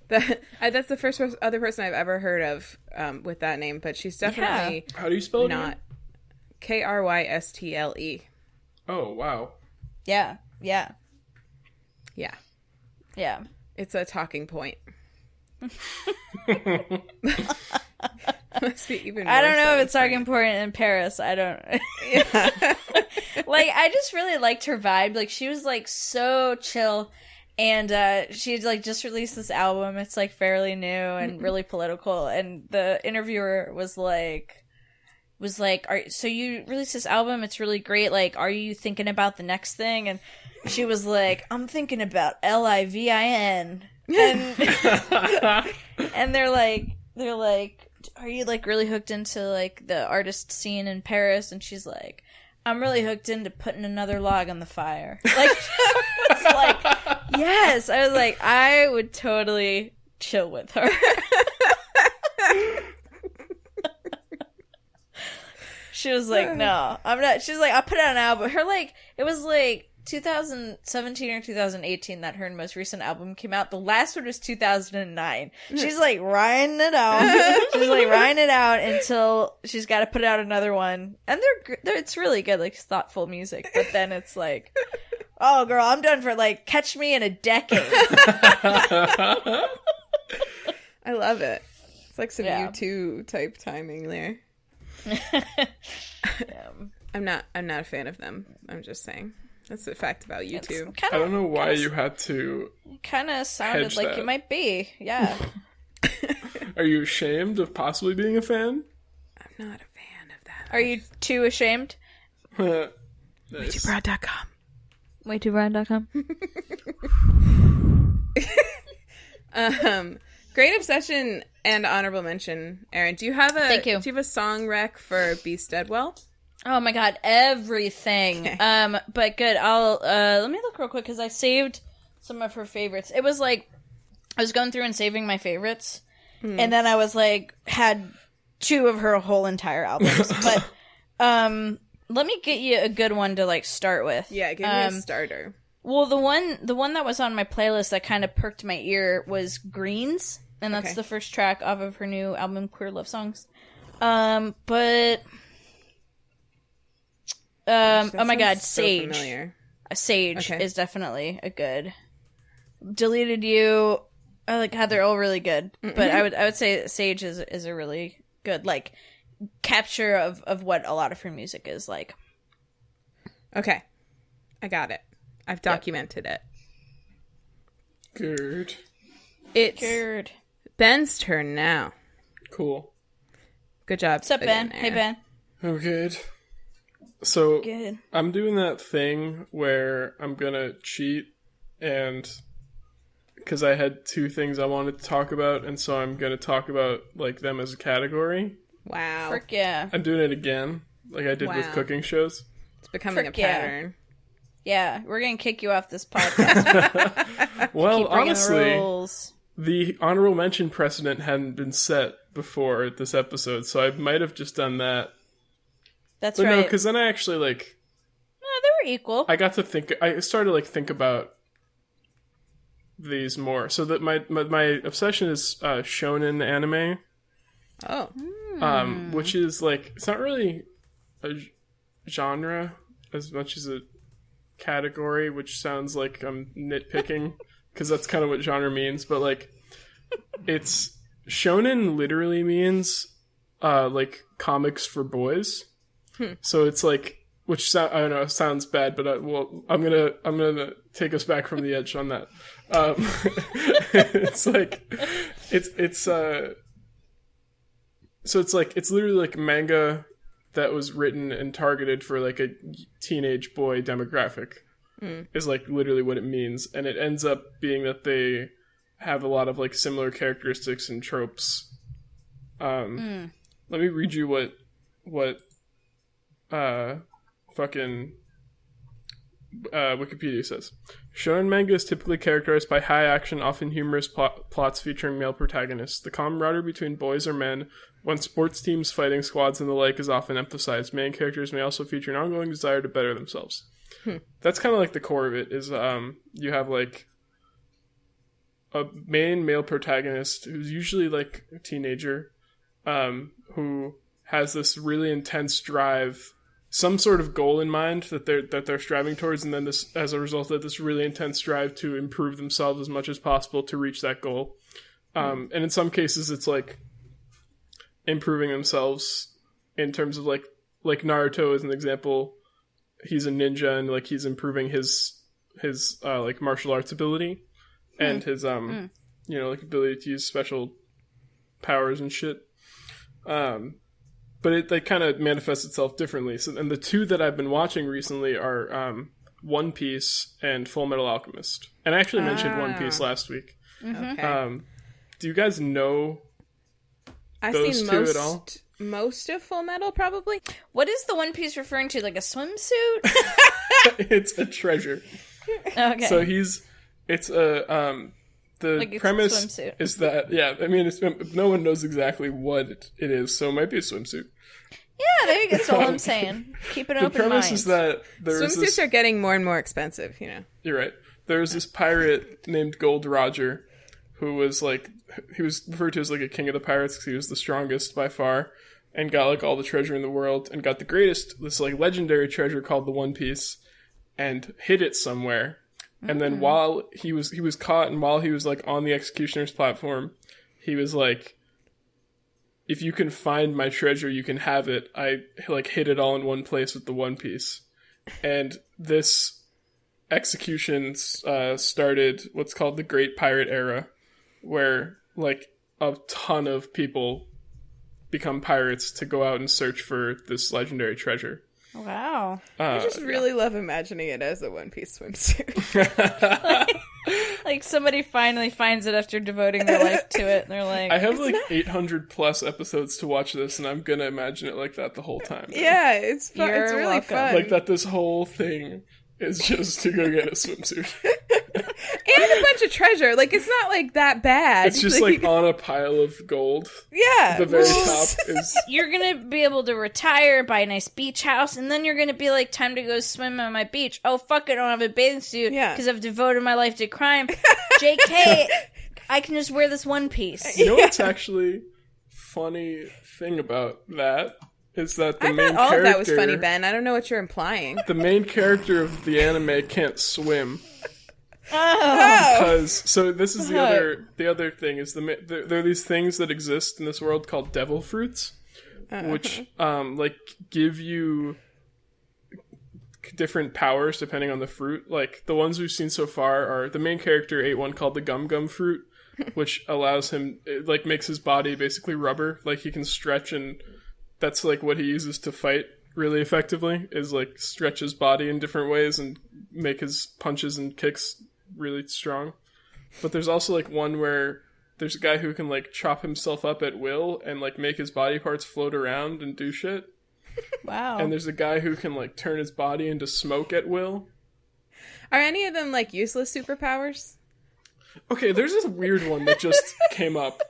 That's the first other person I've ever heard of with that name, but she's definitely How do you spell it? not Krystle. Oh, wow. Yeah. Yeah. Yeah. It's a talking point. Must be even I don't more know so if it's talking point in Paris. I don't. Yeah. Like, I just really liked her vibe. Like, she was like so chill, and she had like just released this album. It's like fairly new and really political. And the interviewer was like, so you released this album? It's really great. Like, are you thinking about the next thing? And she was like, I'm thinking about LIVIN. And they're like, are you like really hooked into like the artist scene in Paris? And she's like, I'm really hooked into putting another log on the fire. Like, I was like, yes. I was like, I would totally chill with her. She was like, no, I'm not. She's like, I'll put out an album. Her like, it was like 2017 or 2018 that her most recent album came out. The last one was 2009. She's like riding it out. She's like riding it out until she's got to put out another one. And it's really good, like thoughtful music. But then it's like, oh girl, I'm done for like catch me in a decade. I love it. It's like some U2 type timing there. Yeah. I'm not a fan of them. I'm just saying. That's the fact about U2. I don't know why you had to. Kind of sounded like that. you might be. Yeah. Are you ashamed of possibly being a fan? I'm not a fan of that. Are you too ashamed? Nice. WayTooBroad.com. WayTooBroad.com. Great obsession and honorable mention, Erin. Do you have a Thank you. Do you have a song rec for B. Steadwell? Oh my god, everything. Okay. But good. I'll let me look real quick because I saved some of her favorites. It was like I was going through and saving my favorites, and then I was like had 2 of her whole entire albums. But let me get you a good one to like start with. Yeah, give me a starter. Well, the one that was on my playlist that kind of perked my ear was Greens, and that's the first track off of her new album Queer Love Songs. But oh my god, Sage. So Sage is definitely a good. Deleted You. I like how they're all really good, but I would say Sage is a really good like capture of what a lot of her music is like. Okay, I got it. I've documented it. Good. It's Ben's turn now. Cool. Good job. What's up, Ben? Erin. Hey, Ben. Oh, good. So, Good. I'm doing that thing where I'm gonna cheat, and because I had 2 things I wanted to talk about, and so I'm gonna talk about like them as a category. Wow. Frick yeah. I'm doing it again, like I did with cooking shows. It's becoming a Frick yeah. pattern. Yeah, we're gonna kick you off this podcast. Well, Keep bringing honestly, the rules. the honorable mention precedent hadn't been set before this episode, so I might have just done that. That's But right. no, because then I actually like No, they were equal. I got to think. I started to like think about these more. So that my obsession is shonun anime, Oh. which is like it's not really a genre as much as a category, which sounds like I'm nitpicking because that's kind of what genre means. But like, it's shonen literally means like comics for boys. So it's like, which I don't know, sounds bad, but I'm gonna take us back from the edge on that. It's like it's so it's literally like manga that was written and targeted for like a teenage boy demographic is like literally what it means. And it ends up being that they have a lot of like similar characteristics and tropes. Let me read you what fucking Wikipedia says. Shonen manga is typically characterized by high action, often humorous plots featuring male protagonists. The camaraderie between boys or men, when sports teams, fighting squads, and the like is often emphasized. Main characters may also feature an ongoing desire to better themselves. That's kind of like the core of it, is you have like a main male protagonist who's usually like a teenager, who has this really intense drive, some sort of goal in mind that they're striving towards, and then this, as a result of this really intense drive to improve themselves as much as possible to reach that goal. And in some cases, it's like improving themselves in terms of like Naruto is an example. He's a ninja and like he's improving his like martial arts ability and his you know, like ability to use special powers and shit. But it like kind of manifests itself differently. So, and the two that I've been watching recently are One Piece and Fullmetal Alchemist. And I actually mentioned One Piece last week. Okay. Do you guys know I've those seen two at all? most of Full Metal, probably. What is the One Piece referring to? Like a swimsuit? It's a treasure. Okay. So it's a the like it's premise a swimsuit. is that, yeah, I mean, no one knows exactly what it is, so it might be a swimsuit. Yeah, there you go. That's all I'm saying. Keep an The open premise mind. is that Swimsuits are getting more and more expensive, you know. You're right. There's this pirate named Gold Roger who was like, he was referred to as like a king of the pirates because he was the strongest by far and got like all the treasure in the world and got the greatest, this like legendary treasure called the One Piece, and hid it somewhere. And then while he was caught, and while he was like on the executioner's platform, he was like, if you can find my treasure, you can have it. I like hid it all in one place with the One Piece. And this execution started what's called the Great Pirate Era, where like a ton of people become pirates to go out and search for this legendary treasure. Wow. I just really love imagining it as a One Piece swimsuit. Like somebody finally finds it after devoting their life to it, and they're like, I have like 800 plus episodes to watch this, and I'm gonna imagine it like that the whole time. Yeah, it's fun. It's You're really welcome. fun. Like that this whole thing is just to go get a swimsuit. And a bunch of treasure. Like, it's not like that bad. It's just like on a pile of gold. yeah. The very top is... you're gonna be able to retire, buy a nice beach house, and then you're gonna be like, time to go swim on my beach. Oh fuck, I don't have a bathing suit because I've devoted my life to crime. JK, I can just wear this one piece. You know what's actually funny thing about that is that the I main thought all character... of that was funny, Ben. I don't know what you're implying. The main character of the anime can't swim. Oh. Because so this is the other thing is there are these things that exist in this world called devil fruits, which like give you different powers depending on the fruit. Like the ones we've seen so far are the main character ate one called the gum fruit, which allows him, it like makes his body basically rubber. Like he can stretch, and that's like what he uses to fight really effectively, is like stretch his body in different ways and make his punches and kicks really strong. But there's also like one where there's a guy who can like chop himself up at will and like make his body parts float around and do shit. Wow. And there's a guy who can like turn his body into smoke at will. Are any of them like useless superpowers? Okay, there's this weird one that just came up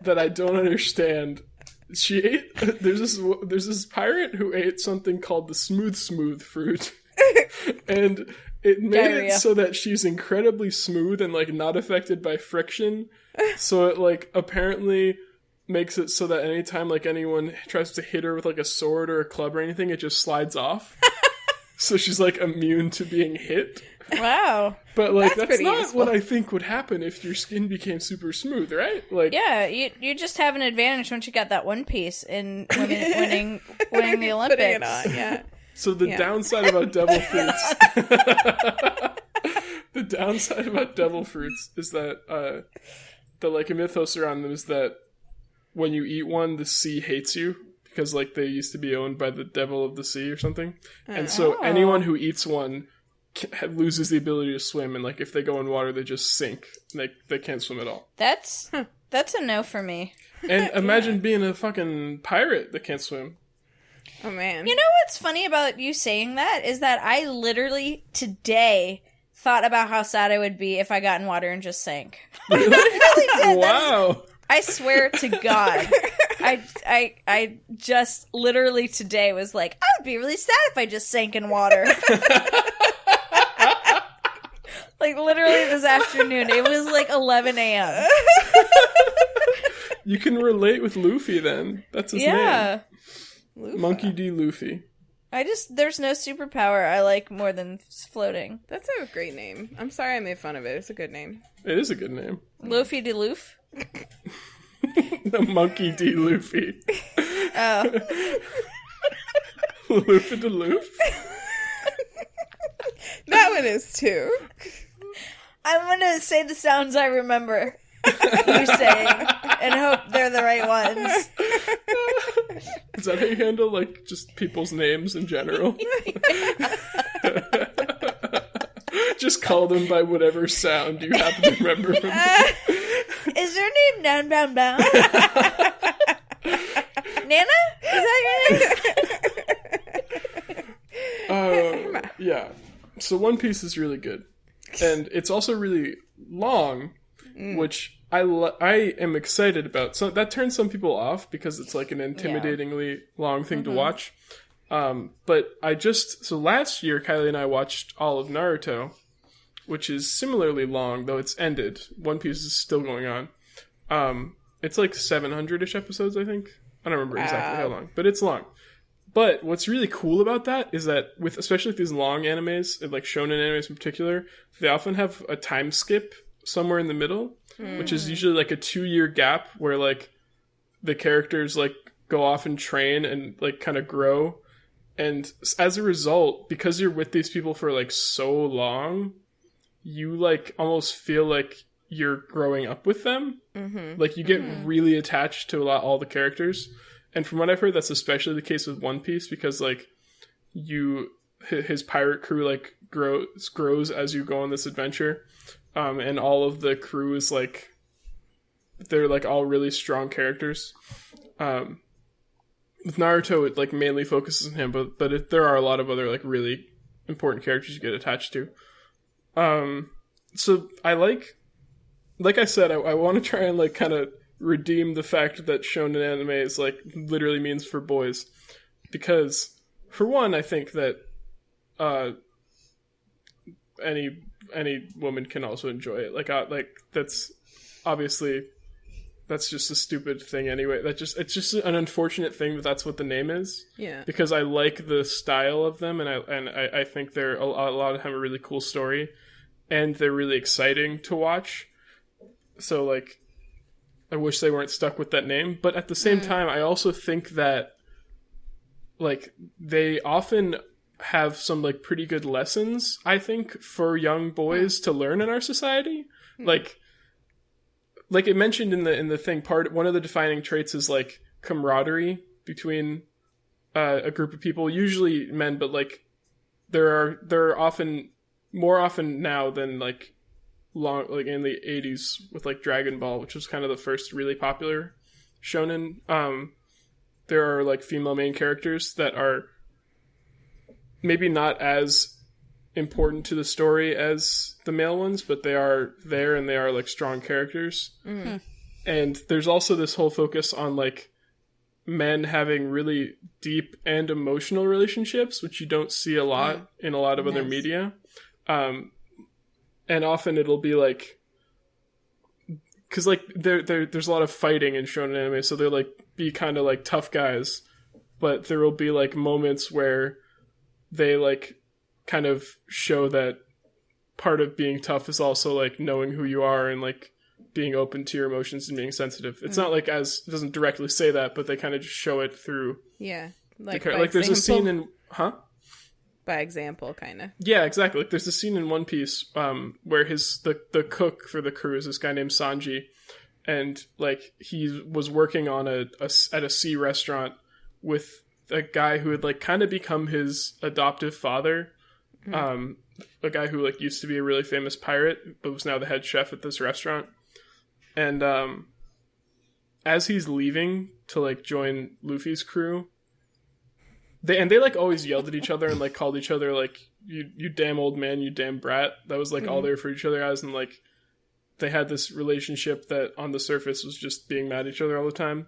that I don't understand. There's this pirate who ate something called the smooth fruit. And it made Diarrhea. it so that she's incredibly smooth and like not affected by friction. So it like apparently makes it so that anytime like anyone tries to hit her with like a sword or a club or anything, it just slides off. So she's like immune to being hit. Wow. But like that's pretty not useful. what I think would happen if your skin became super smooth, right? Like Yeah, you just have an advantage once you got that one piece in winning the Olympics. Putting it on, yeah. So the downside about devil fruits, the downside about devil fruits is that the like mythos around them is that when you eat one, the sea hates you because like they used to be owned by the devil of the sea or something. And so anyone who eats one loses the ability to swim, and like if they go in water, they just sink. They can't swim at all. That's a no for me. And imagine being a fucking pirate that can't swim. Oh man. You know what's funny about you saying that is that I literally today thought about how sad I would be if I got in water and just sank. Really? Really did. Wow. I swear to God. I just literally today was like, I would be really sad if I just sank in water. Like literally this afternoon. It was like 11 a.m. You can relate with Luffy then. That's his name. Lufa. Monkey D. Luffy. There's no superpower I like more than floating. That's a great name. I'm sorry I made fun of it. It's a good name. It is a good name. Luffy de Loof? The Monkey D. Luffy. Oh. Luffy de Loof? That one is too. I'm gonna say the sounds I remember you saying and hope they're the right ones. Is that how you handle, like, just people's names in general? Just call them by whatever sound you happen to remember from them. Is your name Down Down Down? Nana? Is that your name? Yeah. So One Piece is really good. And it's also really long, which I am excited about. So that turns some people off because it's like an intimidatingly long thing to watch. But so last year, Kylie and I watched all of Naruto, which is similarly long, though it's ended. One Piece is still going on. It's like 700-ish episodes, I think. I don't remember exactly how long, but it's long. But what's really cool about that is that especially with these long animes, and like shonen animes in particular, they often have a time skip somewhere in the middle, which is usually like a 2-year gap where like the characters like go off and train and like kind of grow. And as a result, because you're with these people for like so long, you like almost feel like you're growing up with them. Like you get really attached to all the characters. And from what I've heard, that's especially the case with One Piece because like his pirate crew like grows as you go on this adventure. And all of the crew is like, they're like all really strong characters. With Naruto, it like mainly focuses on him, but there are a lot of other like really important characters you get attached to. So I like I said, I want to try and like kind of redeem the fact that shonen anime is like literally means for boys, because for one, I think that any woman can also enjoy it. Like that's obviously that's just a stupid thing anyway. It's just an unfortunate thing that's what the name is. Yeah. Because I like the style of them, and I think they're a lot of them have a really cool story, and they're really exciting to watch. So like, I wish they weren't stuck with that name, but at the same time, I also think that like they often have some like pretty good lessons, I think, for young boys to learn in our society. Like it mentioned in the thing, one of the defining traits is like camaraderie between a group of people, usually men, but like there are often more often now than like long, like in the 80s with like Dragon Ball, which was kind of the first really popular shonen. There are like female main characters that are maybe not as important to the story as the male ones, but they are there and they are like strong characters. And there's also this whole focus on like men having really deep and emotional relationships, which you don't see a lot in a lot of other media. And often it'll be like, because like there's a lot of fighting in shonen anime, so they'll like be kind of like tough guys, but there will be like moments where they like kind of show that part of being tough is also like knowing who you are and like being open to your emotions and being sensitive. It's not like it doesn't directly say that, but they kind of just show it through. Yeah, like there's a scene in by example, kind of. Yeah, exactly. Like there's a scene in One Piece where the cook for the crew is this guy named Sanji, and like he was working on at a sea restaurant with a guy who had like kind of become his adoptive father, a guy who like used to be a really famous pirate but was now the head chef at this restaurant. And as he's leaving to like join Luffy's crew, they like always yelled at each other and like called each other like you damn old man, you damn brat. That was like all they were for each other as, and like they had this relationship that on the surface was just being mad at each other all the time.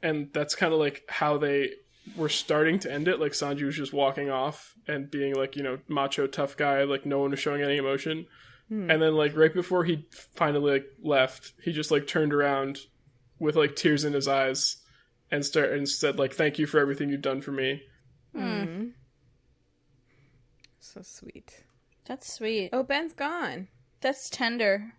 And that's kind of like how they were starting to end it. Like Sanji was just walking off and being like, you know, macho tough guy, like no one was showing any emotion. And then like right before he finally like left, he just like turned around with like tears in his eyes and said like, thank you for everything you've done for me. So sweet. That's sweet. Oh, Ben's gone. That's tender.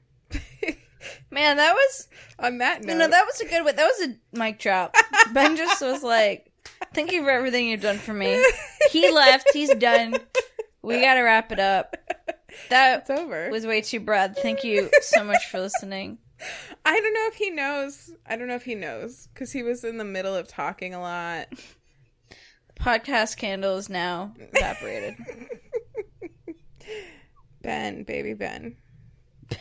Man, that was... On that note... You know, that was a good one. That was a mic drop. Ben just was like, thank you for everything you've done for me. He left. He's done. We gotta wrap it up. It's over. Was WayTooBroad. Thank you so much for listening. I don't know if he knows. Because he was in the middle of talking a lot. Podcast candle is now evaporated. Ben, baby Ben.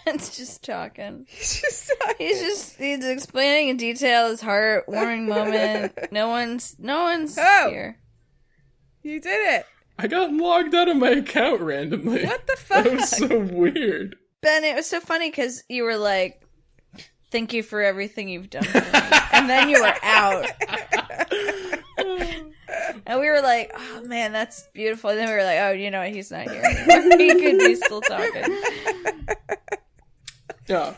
Ben's just talking. He's just talking. He's explaining in detail his heartwarming moment. No one's here. You did it. I got logged out of my account randomly. What the fuck? That was so weird. Ben, it was so funny because you were like, thank you for everything you've done for me. And then you were out. And we were like, oh man, that's beautiful. And then we were like, oh, you know what? He's not here anymore. He could be still talking. Yeah.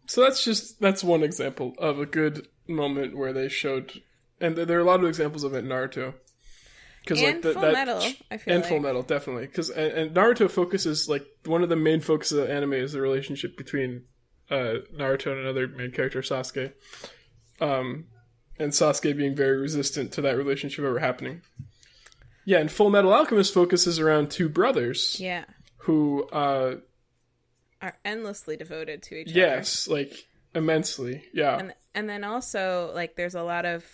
So that's one example of a good moment where they showed, and there are a lot of examples of it in Naruto. And like Fullmetal, I feel and like. Fullmetal, definitely. Because and Naruto focuses, like, one of the main focuses of anime is the relationship between Naruto and another main character, Sasuke. And Sasuke being very resistant to that relationship ever happening. Yeah, and Fullmetal Alchemist focuses around two brothers. Yeah. Who are endlessly devoted to each other. Yes, like, immensely. Yeah. And then also, like, there's a lot of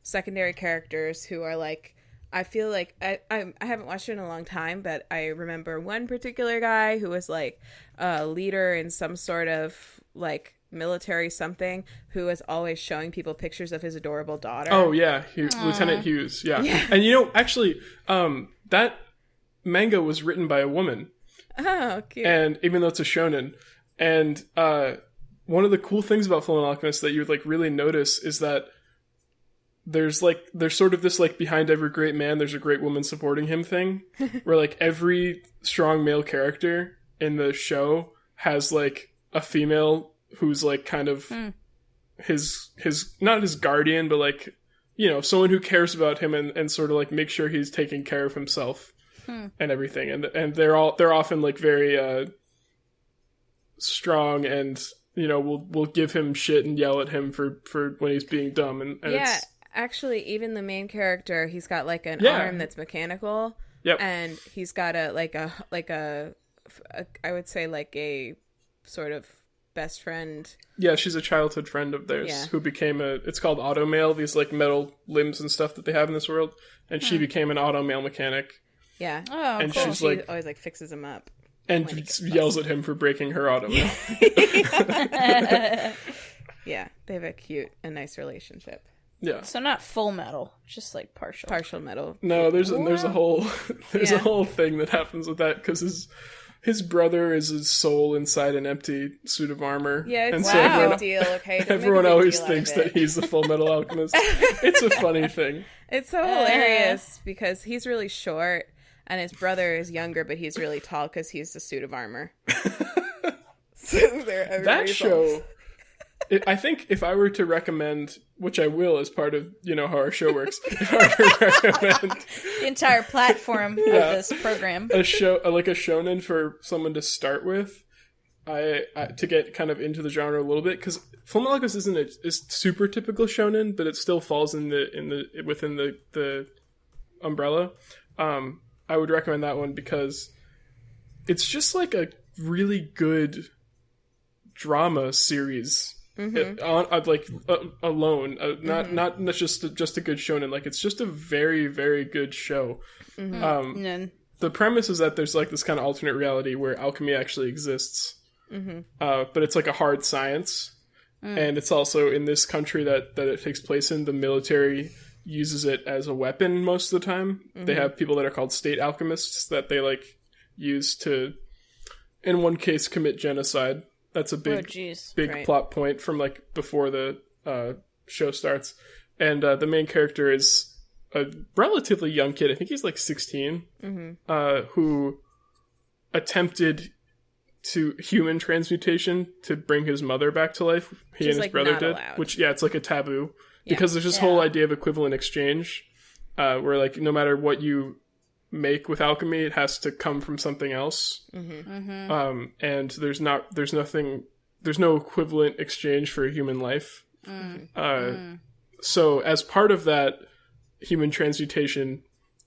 secondary characters who are, like, I feel like, I haven't watched it in a long time, but I remember one particular guy who was, like, a leader in some sort of, like, military something, who was always showing people pictures of his adorable daughter. Oh, yeah. Lieutenant Hughes, yeah. And, you know, actually, that manga was written by a woman. Oh, cute. And even though it's a shonen. And one of the cool things about Fullmetal Alchemist that you would, like, really notice is that there's sort of this, like, behind every great man, there's a great woman supporting him thing. Where, like, every strong male character in the show has, like, a female who's, like, kind of his not his guardian, but, like, you know, someone who cares about him and sort of, like, make sure he's taking care of himself and everything. And they're often, like, very strong and, you know, will give him shit and yell at him for when he's being dumb. And yeah, actually, even the main character, he's got, like, an arm that's mechanical. Yep. And he's got a I would say, like, a sort of best friend. Yeah, she's a childhood friend of theirs who became it's called automail, these, like, metal limbs and stuff that they have in this world. And she became an automail mechanic. Yeah. Oh, and cool. she's She like, always, like, fixes him up. and yells at him for breaking her automail. Yeah, they have a cute and nice relationship. Yeah. So not full metal, just like partial metal. No, there's a whole a whole thing that happens with that because his brother is his soul inside an empty suit of armor. Yeah, it's and not a big deal, okay? Don't everyone make a big always deal thinks out of that it. he's the Fullmetal Alchemist. It's a funny thing. It's so hilarious because he's really short and his brother is younger, but he's really tall because he's the suit of armor. So that show, I think if I were to recommend, which I will as part of, you know, how our show works, if I were to recommend the entire platform of this program, a show like a shonen for someone to start with, I to get kind of into the genre a little bit, because Fullmetal Alchemist isn't a super typical shonen, but it still falls within the umbrella. I would recommend that one because it's just like a really good drama series alone, not just a good shonen. Like, it's just a very, very good show. The premise is that there's like this kind of alternate reality where alchemy actually exists, but it's like a hard science, and it's also in this country that it takes place in. The military uses it as a weapon most of the time. They have people that are called state alchemists that they like use to, in one case, commit genocide. That's a big plot point from like before the show starts. And the main character is a relatively young kid. I think he's like 16, who attempted to human transmutation to bring his mother back to life. He and his brother did. Allowed. Which, it's like a taboo. Because there's this whole idea of equivalent exchange, where like no matter what you make with alchemy, it has to come from something else. And there's no equivalent exchange for a human life. So as part of that human transmutation,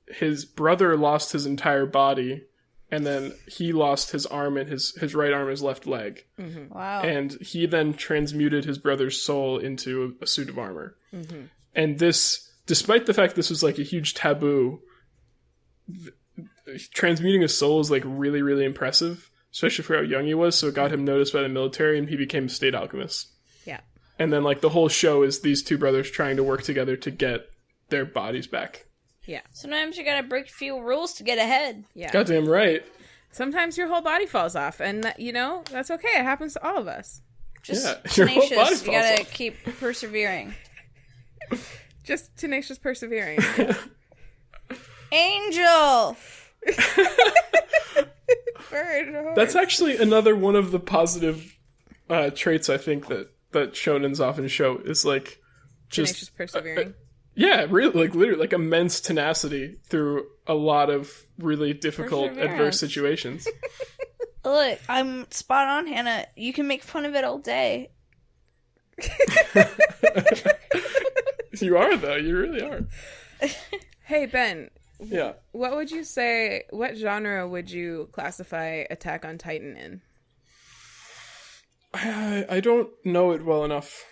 his brother lost his entire body, and then he lost his arm and his right arm and his left leg. Wow. And he then transmuted his brother's soul into a suit of armor. And this, despite the fact this was like a huge taboo, transmuting a soul is like really, really impressive, especially for how young he was. So it got him noticed by the military, and he became a state alchemist. Yeah. And then like the whole show is these two brothers trying to work together to get their bodies back. Yeah. Sometimes you gotta break a few rules to get ahead. Yeah. Goddamn right. Sometimes your whole body falls off, and that's okay. It happens to all of us. Just tenacious. You gotta keep persevering. Just tenacious persevering. Angel! Bird. That's actually another one of the positive traits I think that shonens often show is like just tenacious persevering. Yeah, really, like literally, like immense tenacity through a lot of really difficult, adverse situations. Look, I'm spot on, Hannah. You can make fun of it all day. You are, though. You really are. Hey, Ben. Yeah. What would you say, what genre would you classify Attack on Titan in? I don't know it well enough.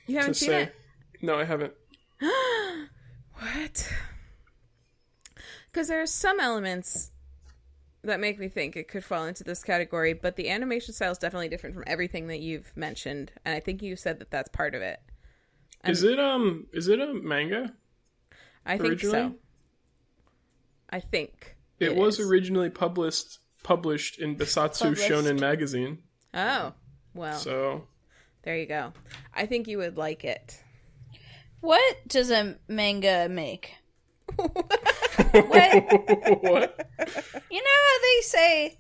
You haven't seen it? No, I haven't. What? Because there are some elements that make me think it could fall into this category, but the animation style is definitely different from everything that you've mentioned, and I think you said that that's part of it. Is it a manga? I think so. I think it was originally published in Bisatsu Shonen magazine. Oh, well. So there you go. I think you would like it. What does a manga make? What? You know how they say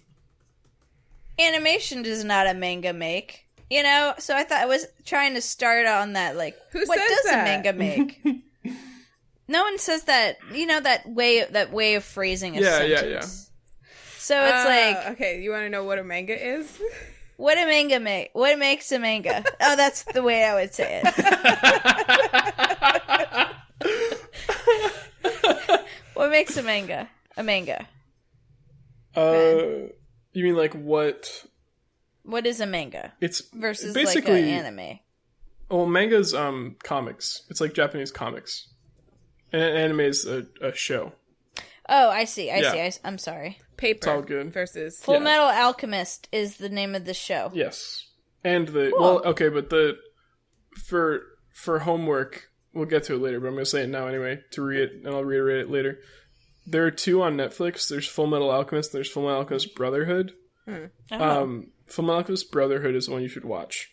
animation does not a manga make? You know, so I thought I was trying to start on that, like, what does a manga make? No one says that, you know, that way of phrasing a sentence. So it's like... Okay, you want to know what a manga is? What a manga make? What makes a manga? Oh, that's the way I would say it. What makes a manga? A manga. You mean like what... What is a manga? It's versus basically like an anime. Well, manga's comics. It's like Japanese comics. And anime is a show. Oh, I see. I'm sorry. Paper. It's all good. Versus Fullmetal Alchemist is the name of the show. Yes. And the cool. Well, okay, but for homework, we'll get to it later, but I'm going to say it now anyway to read it, and I'll reiterate it later. There are two on Netflix. There's Fullmetal Alchemist, and there's Fullmetal Alchemist Brotherhood. Fullmetal Alchemist Brotherhood is the one you should watch.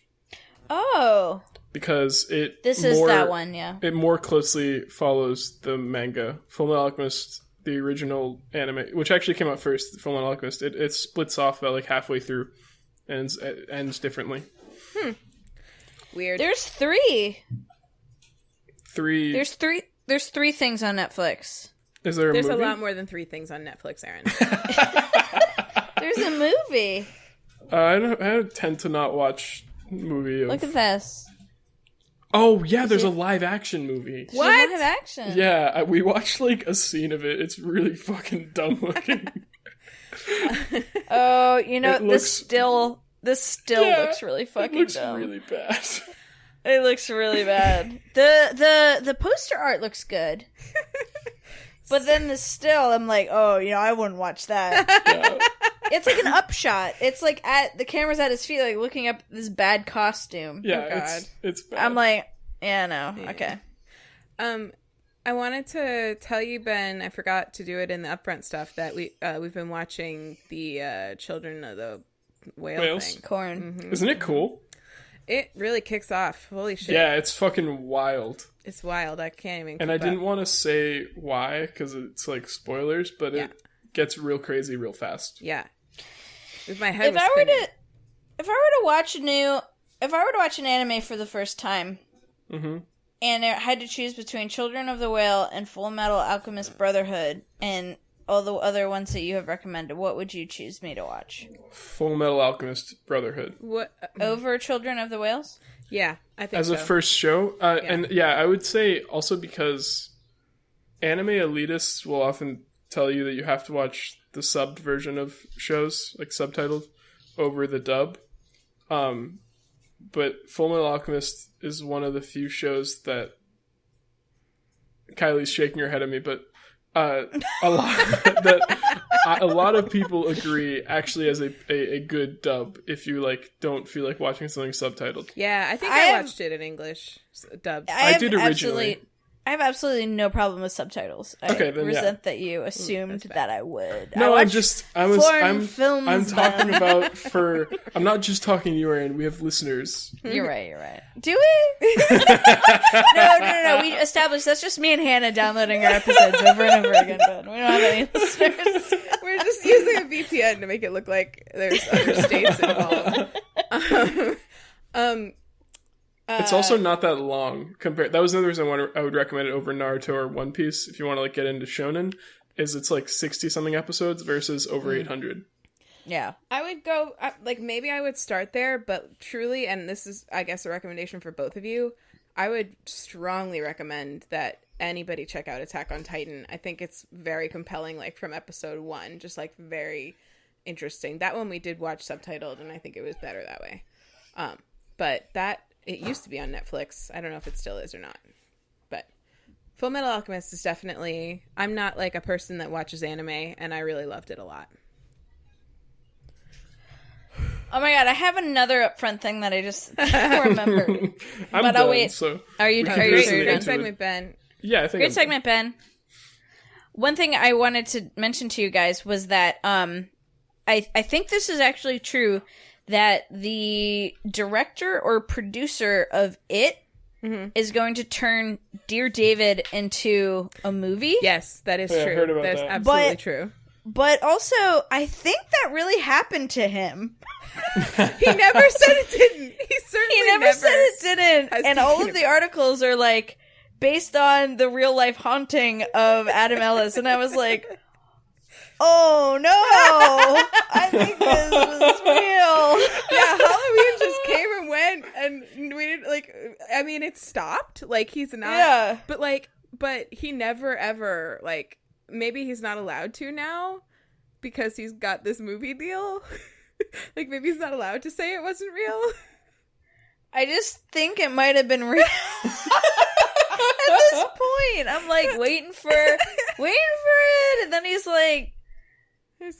Oh. Because This is that one, yeah. It more closely follows the manga. Fullmetal Alchemist, the original anime, which actually came out first, Fullmetal Alchemist, it splits off about like halfway through and ends differently. Weird. There's three. There's three things on Netflix. Is there a There's movie? a lot more than 3 things on Netflix, Erin. There's a movie. I tend to not watch movie. Look at this. Oh yeah, there's a live action movie. What? Live action? Yeah, we watched like a scene of it. It's really fucking dumb looking. Oh, you know, this still looks really fucking it looks dumb. really bad. It looks really bad. The poster art looks good. But then the still, I'm like, oh, I wouldn't watch that. Yeah. It's like an upshot. It's like the camera's at his feet, like looking up this bad costume. Yeah, it's bad. I'm like, yeah, no, okay. I wanted to tell you, Ben, I forgot to do it in the upfront stuff, that we've been watching the Children of the Whales thing. Corn. Mm-hmm. Isn't it cool? It really kicks off. Holy shit. Yeah, it's fucking wild. It's wild. I can't even And I didn't want to say why, because it's like spoilers, but it gets real crazy real fast. Yeah. My head If I were to watch an anime for the first time, mm-hmm. and I had to choose between Children of the Whale and Fullmetal Alchemist Brotherhood and all the other ones that you have recommended, what would you choose me to watch? Fullmetal Alchemist Brotherhood. What Over Children of the Whales? Yeah, I think as so. a first show. And I would say also because anime elitists will often tell you that you have to watch the subbed version of shows, like subtitled, over the dub. But Fullmetal Alchemist is one of the few shows that Kylie's shaking her head at me, but a lot of people agree actually as a good dub if you don't feel like watching something subtitled. Yeah, I think I watched it in English dubbed. I did originally. I have absolutely no problem with subtitles. I resent that you assumed that I would. No, I'm talking about I'm not just talking to you, Erin. We have listeners. You're right. Do we? No. We established that's just me and Hannah downloading our episodes over and over again, but we don't have any listeners. We're just using a VPN to make it look like there's other states involved. It's also not that long compared. That was another reason I would recommend it over Naruto or One Piece if you want to get into shonen. Is it's like 60 something episodes versus over 800. Yeah, I would go maybe I would start there, but truly, and this is I guess a recommendation for both of you, I would strongly recommend that anybody check out Attack on Titan. I think it's very compelling, from episode 1, just very interesting. That one we did watch subtitled, and I think it was better that way. But it used to be on Netflix. I don't know if it still is or not. But Fullmetal Alchemist is definitely... I'm not a person that watches anime, and I really loved it a lot. Oh my god, I have another upfront thing that I just remembered. I'll wait. So are you Great done? segment, Ben. Yeah, I think Great segment, Ben. One thing I wanted to mention to you guys was that I think this is actually true, that the director or producer of It is going to turn Dear David into a movie. Yes, that is true. I heard about That's that. absolutely true. But also, I think that really happened to him. He never said it didn't. He never said it didn't. And all of the articles are based on the real life haunting of Adam Ellis. And I was like, oh no, I think this was real. Yeah, Halloween just came and went, and we didn't, it stopped. He's not. Yeah. But he never ever, maybe he's not allowed to now because he's got this movie deal. Maybe he's not allowed to say it wasn't real. I just think it might have been real. At this point, I'm waiting for it, and then he's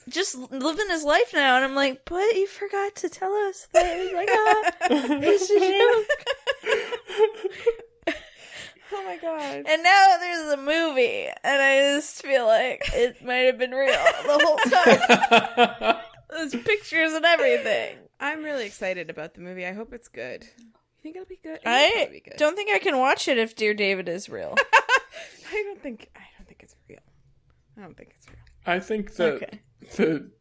just living his life now, and I'm but you forgot to tell us that. He's it's a joke. Oh my god. And now there's a movie, and I just feel like it might have been real the whole time. There's pictures and everything. I'm really excited about the movie. I hope it's good. You think it'll be good? I don't think I can watch it if Dear David is real. I don't think it's real. I think that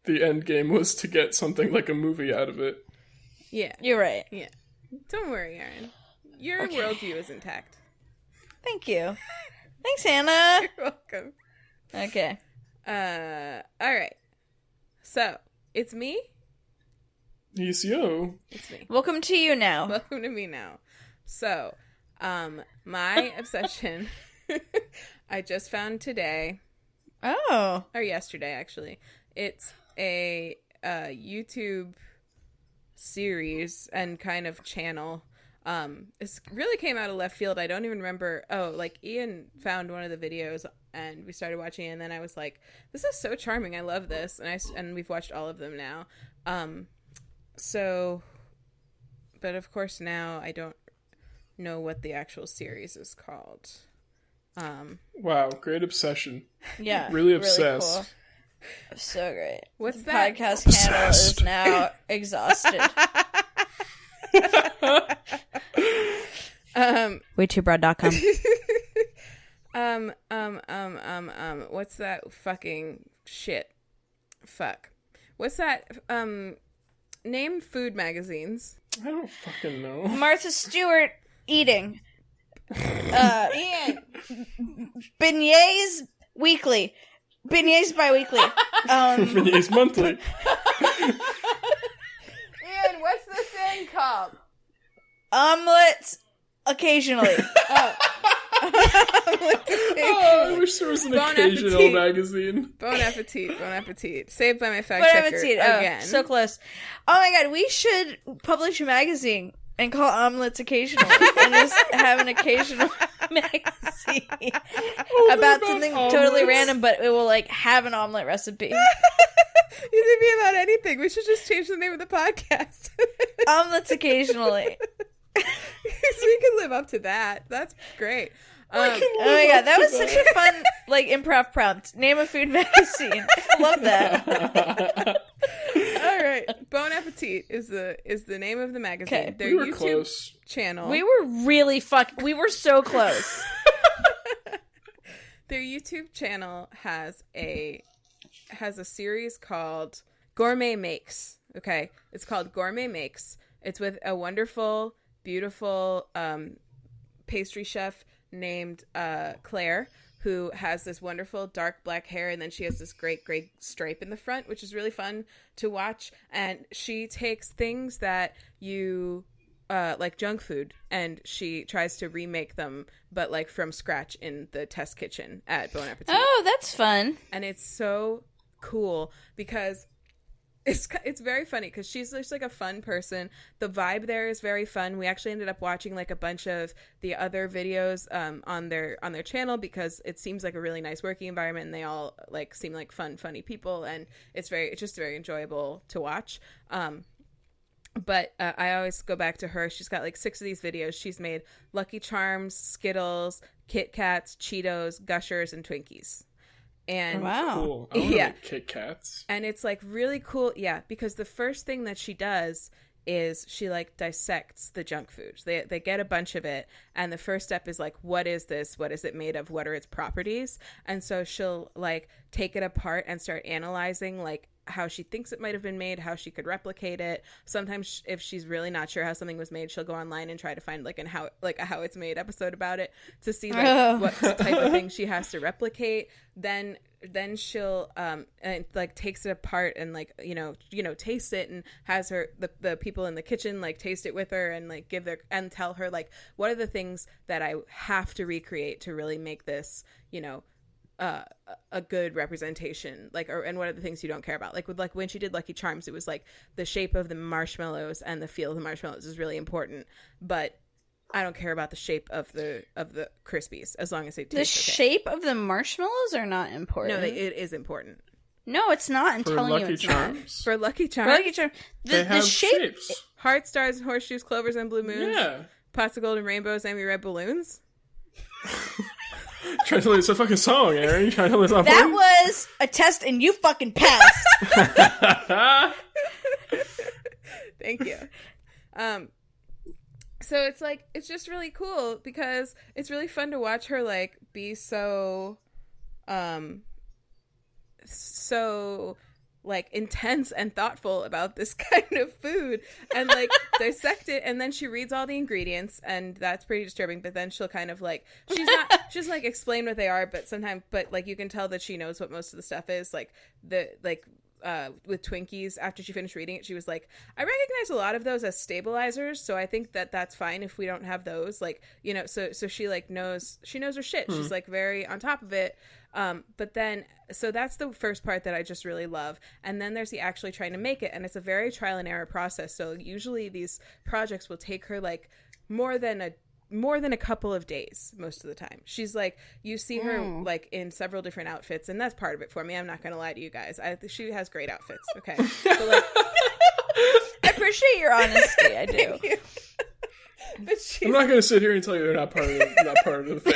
the end game was to get something like a movie out of it. Yeah. You're right. Yeah. Don't worry, Erin. Your worldview is intact. Thank you. Thanks, Hannah. You're welcome. Okay. All right. So, it's me? Yes, yo. It's me. Welcome to you now. Welcome to me now. So, my obsession, I just found today. Oh. Or yesterday, actually. It's a YouTube series and kind of channel It really came out of left field. I don't even remember. Oh, like Ian found one of the videos and we started watching it, and then I was like, this is so charming. I love this. And we've watched all of them now. But of course now I don't know what the actual series is called. Wow, great obsession. Yeah. Really obsessed. Cool. So great. What's the that? Podcast handle is now exhausted. WayTooBroad.com. What's that fucking shit? Fuck. What's that? Name food magazines. I don't fucking know. Martha Stewart eating. Ian. Beignets weekly. Beignets bi-weekly. Beignets monthly. Ian, what's the thing called? Omelets occasionally. I wish there was an occasional magazine. Bon Appetit. Bon Appetit. Saved by my fact Bon checker Appetit. again. Oh, so close. Oh my god, we should publish a magazine and call Omelets Occasional and just have an occasional magazine about something totally random, but it will like have an omelet recipe. It could be about anything. We should just change the name of the podcast. Omelets Occasionally. So we can live up to that. That's great. Oh my god, that was such a fun like improv prompt. Name a food magazine. Love that. All right, Bon Appetit is the name of the magazine. Okay. Their We were YouTube close. channel. We were really we were so close. Their YouTube channel has a series called Gourmet Makes. Okay, it's called Gourmet Makes. It's with a wonderful, beautiful pastry chef named Claire, who has this wonderful dark black hair, and then she has this great stripe in the front, which is really fun to watch. And she takes things that you like junk food, and she tries to remake them, but like from scratch in the test kitchen at Bon Appetit. Oh, that's fun. And it's so cool because it's very funny because she's just like a fun person. The vibe there is very fun. We actually ended up watching like a bunch of the other videos on their channel because it seems like a really nice working environment, and they all like seem like funny people, and it's just very enjoyable to watch. But I always go back to her. She's got like 6 of these videos. She's made Lucky Charms, Skittles, Kit Kats, Cheetos, Gushers, and Twinkies. And wow. Cool. I want Yeah. Kit Kats. And it's like really cool, yeah, because the first thing that she does is she like dissects the junk food. They get a bunch of it, and the first step is like, what is this? What is it made of? What are its properties? And so she'll like take it apart and start analyzing like how she thinks it might have been made, how she could replicate it. Sometimes if she's really not sure how something was made, she'll go online and try to find like a how it's made episode about it to see like what type of thing she has to replicate. Then she'll and like takes it apart and like you know taste it, and has her the people in the kitchen like taste it with her and like give their and tell her like what are the things that I have to recreate to really make this a good representation, like, and what are the things you don't care about? Like with like when she did Lucky Charms, it was like the shape of the marshmallows and the feel of the marshmallows is really important, but I don't care about the shape of the Crispies as long as they taste The shape of the marshmallows are not important. No, it is important. No, it's not. I'm telling you, it's not. For Lucky Charms, For Lucky Charms, the shape. Shapes. Heart, stars, horseshoes, clovers, and blue moons. Yeah. Pots of golden rainbows, and red balloons. Trying to tell you it's a fucking song, Erin. You trying to tell us something? That was a test, and you fucking passed. Thank you. So it's like it's just really cool because it's really fun to watch her like be so like intense and thoughtful about this kind of food and like dissect it, and then she reads all the ingredients, and that's pretty disturbing. But then she'll kind of like she's like explain what they are, but like you can tell that she knows what most of the stuff is. Like with Twinkies, after she finished reading it, she was like, I recognize a lot of those as stabilizers, so I think that that's fine if we don't have those, like, so she like knows her shit. She's like very on top of it. But then, so that's the first part that I just really love. And then there's the actually trying to make it. And it's a very trial and error process. So usually these projects will take her like more than a couple of days most of the time. She's like, you see her like in several different outfits, and that's part of it for me. I'm not gonna lie to you guys. She has great outfits. Okay, so like, I appreciate your honesty. I do. But I'm not gonna sit here and tell you they're not part of the thing.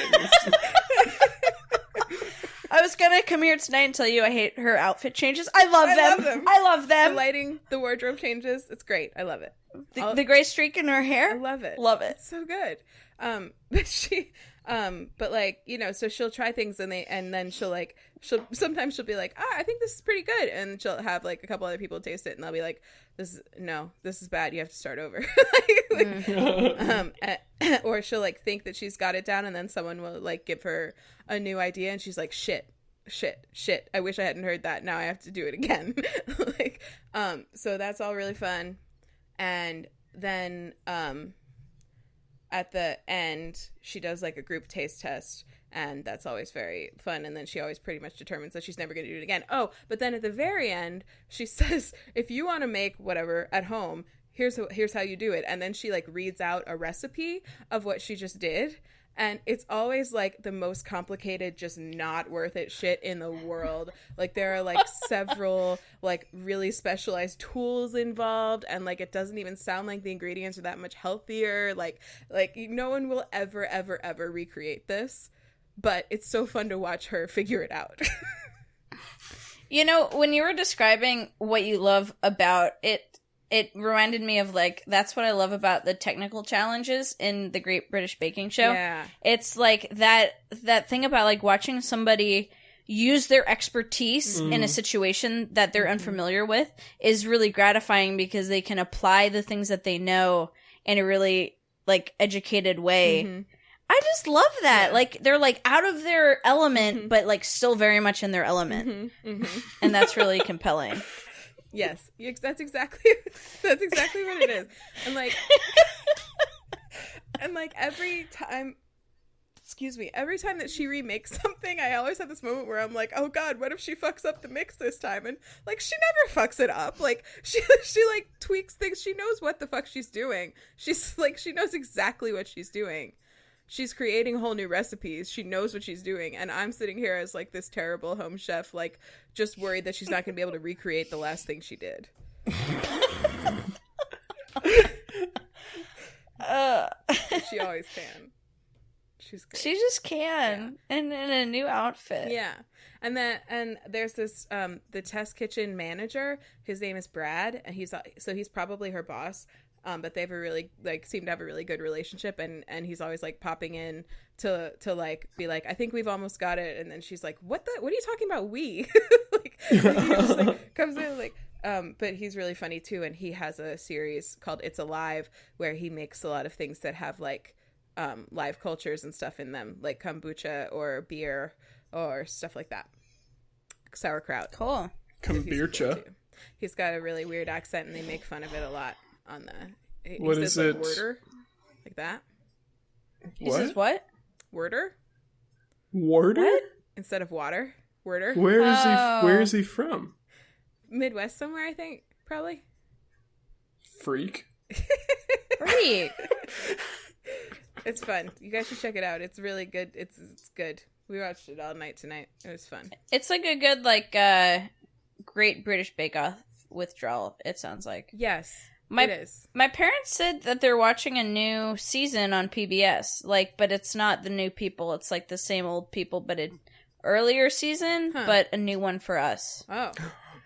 I was gonna come here tonight and tell you I hate her outfit changes. I love them. I love them. The lighting, the wardrobe changes. It's great. I love it. The gray streak in her hair. I love it. Love it. It's so good. But like, you know, so she'll try things and then sometimes she'll be like, I think this is pretty good. And she'll have like a couple other people taste it and they'll be like, this is bad. You have to start over. Or she'll like think that she's got it down and then someone will like give her a new idea and she's like, shit. I wish I hadn't heard that. Now I have to do it again. Like, so that's all really fun. And then, at the end, she does like a group taste test, and that's always very fun. And then she always pretty much determines that she's never going to do it again. Oh, but then at the very end, she says, if you want to make whatever at home, here's how you do it. And then she like reads out a recipe of what she just did. And it's always like the most complicated, just not worth it shit in the world. Like there are like several like really specialized tools involved, and like it doesn't even sound like the ingredients are that much healthier. Like no one will ever recreate this, but it's so fun to watch her figure it out. You know, when you were describing what you love about it, it reminded me of, like, that's what I love about the technical challenges in the Great British Baking Show. Yeah. It's, like, that thing about, like, watching somebody use their expertise in a situation that they're unfamiliar with is really gratifying because they can apply the things that they know in a really, like, educated way. I just love that. Yeah. Like, they're, like, out of their element, but, like, still very much in their element. And that's really compelling. Yes, that's exactly what it is. And like every time that she remakes something, I always have this moment where I'm like, oh god, what if she fucks up the mix this time? And like she never fucks it up. Like she like tweaks things. She knows what the fuck she's doing. She's like, she knows exactly what she's doing. She's creating whole new recipes. She knows what she's doing. And I'm sitting here as like this terrible home chef, like just worried that she's not going to be able to recreate the last thing she did. She always can. She's great. She just can. Yeah. And in a new outfit. Yeah. And there's this, the test kitchen manager, his name is Brad, and he's probably her boss. But they have a really, like, seem to have a really good relationship, and he's always, like, popping in to like, be like, I think we've almost got it, and then she's like, what are you talking about, we? Like, he just, like, comes in, like, but he's really funny, too, and he has a series called It's Alive, where he makes a lot of things that have, like, live cultures and stuff in them, like kombucha or beer or stuff like that. Sauerkraut. Cool. Kombucha. He's got a really weird accent, and they make fun of it a lot. On the what is it? Worder, like that. He says what? Worder. Worder? What? Instead of water. Worder. Where is he from? Midwest somewhere, I think. Probably. Freak. Freak. It's fun. You guys should check it out. It's really good. It's good. We watched it all night tonight. It was fun. It's like a good Great British Bake Off withdrawal. It sounds like. Yes. It is. My parents said that they're watching a new season on PBS, but it's not the new people. It's like the same old people, but an earlier season, but a new one for us. Oh,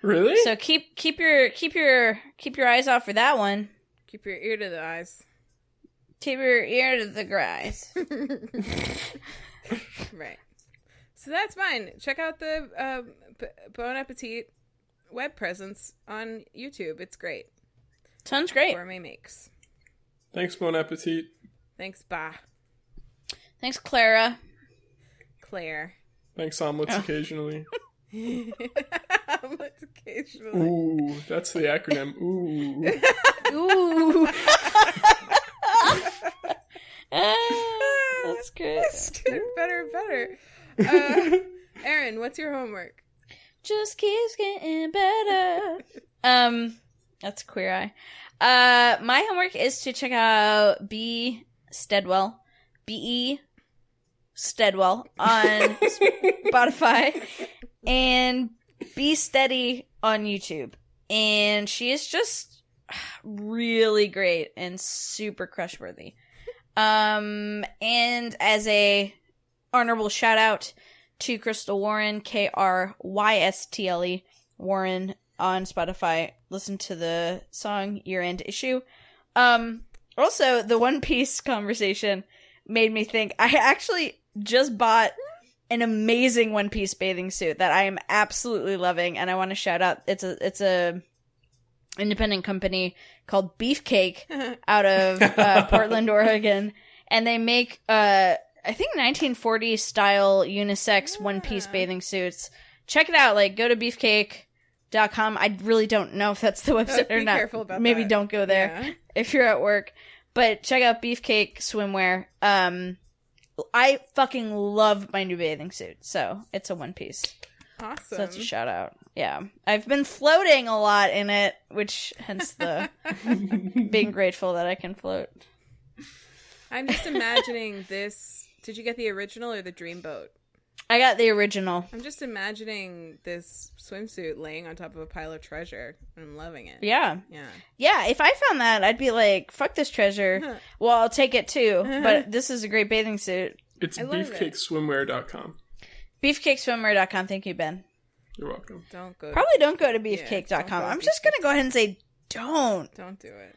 really? So keep your eyes out for that one. Keep your ear to the eyes. Keep your ear to the grass. Right. So that's mine. Check out the Bon Appetit web presence on YouTube. It's great. Sounds great. Gourmet makes. Thanks, Bon Appetit. Thanks, Bah. Thanks, Clara. Claire. Thanks, omelets occasionally. Omelets occasionally. Ooh, that's the acronym. Ooh. Ooh. That's good. It's getting better and better. Erin, what's your homework? Just keeps getting better. That's Queer Eye. My homework is to check out Steadwell, BE Steadwell on Spotify, and Be Steady on YouTube. And she is just really great and super crush-worthy. And as a honorable shout out to Krystle Warren, Krystle Warren on Spotify. Listen to the song Year-End Issue. Also, the One Piece conversation made me think I actually just bought an amazing One Piece bathing suit that I am absolutely loving, and I want to shout out. It's a independent company called Beefcake out of Portland, Oregon, and they make I think 1940s style unisex One Piece bathing suits. Check it out. Like, go to beefcake.com. I really don't know if that's the website or not. Careful about Maybe that. don't go there if you're at work. But check out Beefcake swimwear. I fucking love my new bathing suit, so it's a one piece. Awesome. So that's a shout out. Yeah. I've been floating a lot in it, which hence the being grateful that I can float. I'm just imagining this. Did you get the original or the Dreamboat? I got the original. I'm just imagining this swimsuit laying on top of a pile of treasure. I'm loving it. Yeah. Yeah. Yeah, if I found that, I'd be like, fuck this treasure. Well, I'll take it too, but this is a great bathing suit. It's beefcakeswimwear.com. Beefcakeswimwear.com. Thank you, Ben. You're welcome. Don't go. Probably don't go to beefcake.com. don't go to I'm just going to go ahead and say don't. Don't do it.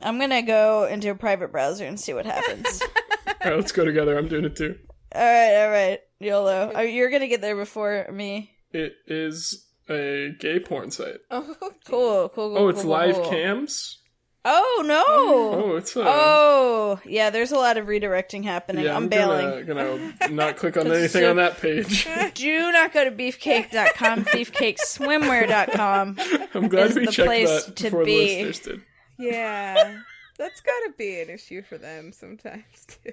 I'm going to go into a private browser and see what happens. All right, let's go together. I'm doing it too. All right. YOLO. You're going to get there before me. It is a gay porn site. Oh, Cool. Oh, it's live cams? Oh, no. Oh, it's Oh, yeah, there's a lot of redirecting happening. Yeah, I'm bailing. Gonna not click on anything on that page. Do not go to beefcake.com. Beefcakeswimwear.com. I'm glad is we the checked place that to before be. the listeners did. yeah. That's gotta be an issue for them sometimes, too.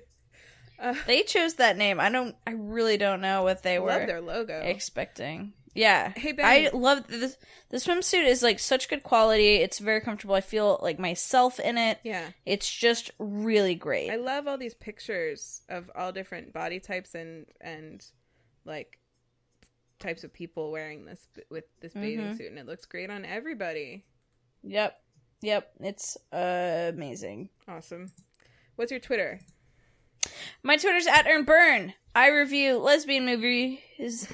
They chose that name. I really don't know what they I were love their logo. expecting. Yeah. Hey, Ben. I love this. The swimsuit is like such good quality. It's very comfortable. I feel like myself in it. Yeah. It's just really great. I love all these pictures of all different body types and like types of people wearing this with this bathing suit, and it looks great on everybody. Yep. It's amazing. Awesome. What's your Twitter? My Twitter's at Erin Byrne. I review lesbian movies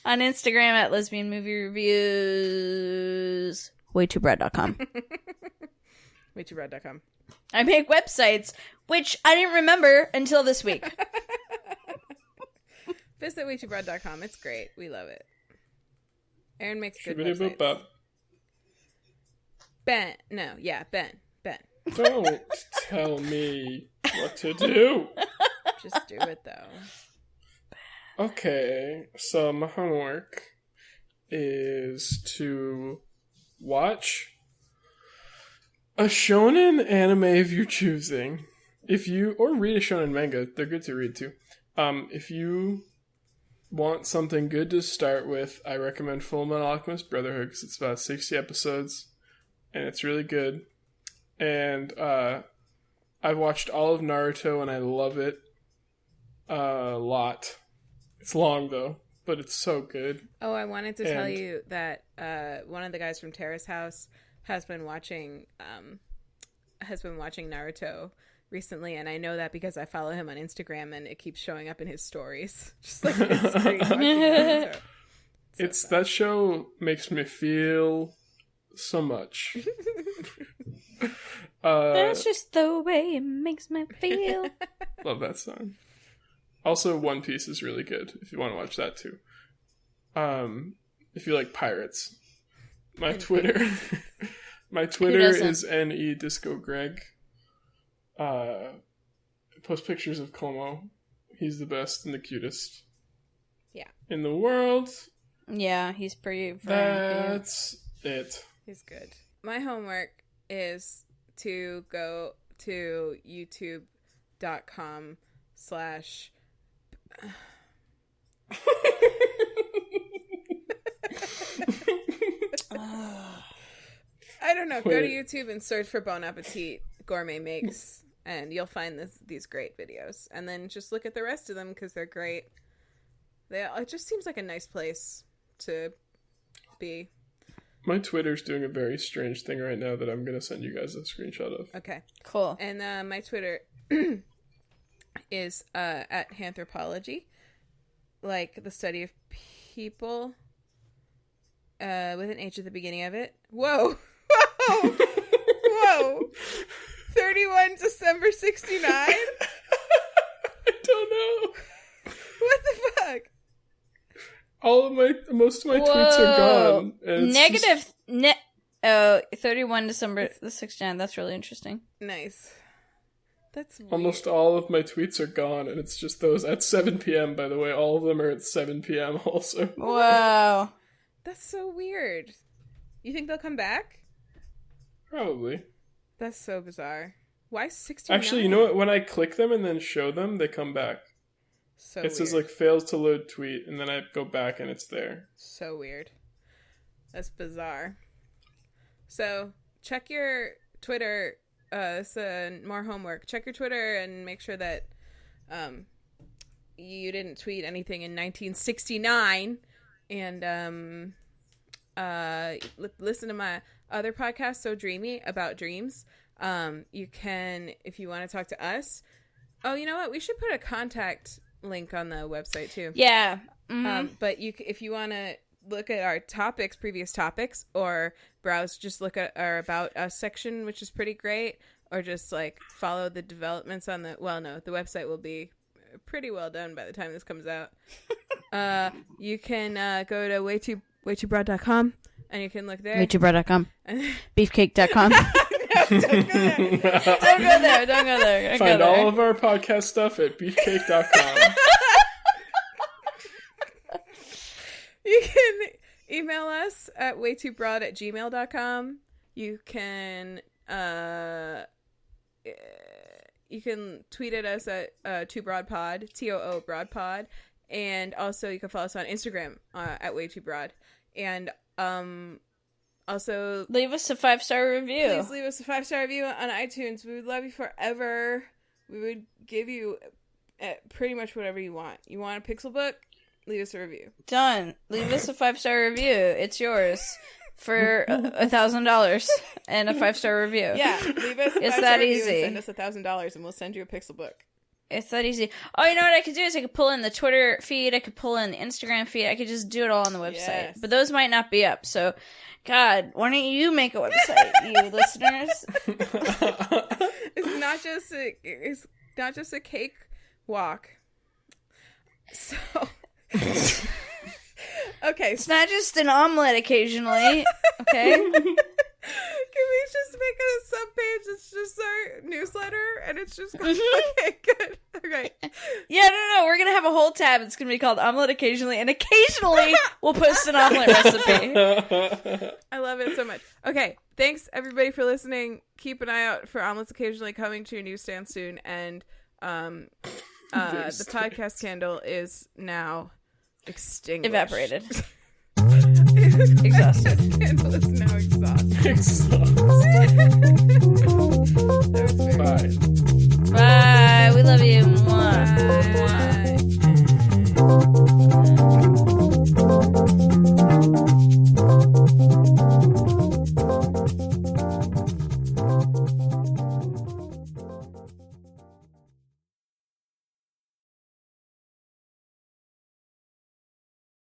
on Instagram at LesbianMovieReviews. WayTooBroad.com. WayTooBroad.com. I make websites, which I didn't remember until this week. Visit WayTooBroad.com. It's great. We love it. Erin makes good Shibbity-boop websites. bop. Ben. No. Yeah. Ben. Don't tell me what to do. Just do it, though. Okay, so my homework is to watch a shonen anime of your choosing. Or read a shonen manga. They're good to read too. If you want something good to start with, I recommend Fullmetal Alchemist Brotherhood because it's about 60 episodes and it's really good. And I've watched all of Naruto and I love it a lot. It's long though, but it's so good. Oh, I wanted to tell you that one of the guys from Terrace House has been watching Naruto recently, and I know that because I follow him on Instagram and it keeps showing up in his stories. Just like his screen watching Naruto. That show makes me feel so much. That's just the way it makes me feel. Love that song. Also, One Piece is really good if you want to watch that too. If you like pirates. My Twitter is NEDiscoGreg. I post pictures of Como. He's the best and the cutest. Yeah. In the world. Yeah, he's pretty fun. That's it. He's good. My homework is to go to youtube.com/ I don't know. Go to YouTube and search for Bon Appetit Gourmet makes, and you'll find these great videos. And then just look at the rest of them because they're great. It just seems like a nice place to be. My Twitter's doing a very strange thing right now that I'm going to send you guys a screenshot of. Okay. Cool. And my Twitter is at Anthropology, like the study of people, with an H at the beginning of it. Whoa! Whoa! Whoa! 31 December 69? I don't know. What the fuck? Most of my tweets are gone. And Negative 31 December the 69th. That's really interesting. Nice. That's weird. Almost all of my tweets are gone, and it's just those at 7 p.m., by the way. All of them are at 7 p.m. also. Wow. That's so weird. You think they'll come back? Probably. That's so bizarre. Why 69? Actually, you know what? When I click them and then show them, they come back. So it says, like, fails to load tweet, and then I go back and it's there. So weird. That's bizarre. So, check your Twitter. More homework. Check your Twitter and make sure that you didn't tweet anything in 1969. And listen to my other podcast, So Dreamy, about dreams. You can, if you want to talk to us. Oh, you know what? We should put a contact link on the website too. Yeah. Mm-hmm. But if you want to look at our previous topics, or browse, just look at our About Us section, which is pretty great, or just like follow the developments on the website will be pretty well done by the time this comes out. You can go to WayTooBroad.com and you can look there. WayTooBroad.com. Beefcake.com. No, don't go there. Don't go there. Find all of our podcast stuff at beefcake.com. You can email us at waytoobroad@gmail.com. You can tweet at us at TooBroadPod, TOO Broadpod, and also you can follow us on Instagram at WayTooBroad. And also leave us a 5-star review. Please leave us a 5-star review on iTunes. We would love you forever. We would give you pretty much whatever you want. You want a pixel book? Leave us a review. Done. Leave us a 5-star review. It's yours for $1,000 and a 5-star review. Yeah, leave us a 5-star review and send us $1,000 and we'll send you a pixel book. It's that easy. Oh, you know what I could do is I could pull in the Twitter feed, I could pull in the Instagram feed, I could just do it all on the website. Yes. But those might not be up, so God, why don't you make a website, you listeners? It's not just a cake walk. So okay. It's not just an omelet occasionally, okay? Can we just make it a sub-page that's just our newsletter and it's just okay, good. Okay. Yeah, no, we're gonna have a whole tab. It's gonna be called Omelet Occasionally, and occasionally we'll post an omelet recipe. I love it so much. Okay, thanks everybody for listening. Keep an eye out for Omelets Occasionally coming to your newsstand soon, and the podcast candle is now extinguished. Evaporated. Exhausted. The candle is now exhausted. Exhausted. That was very Bye. Bye.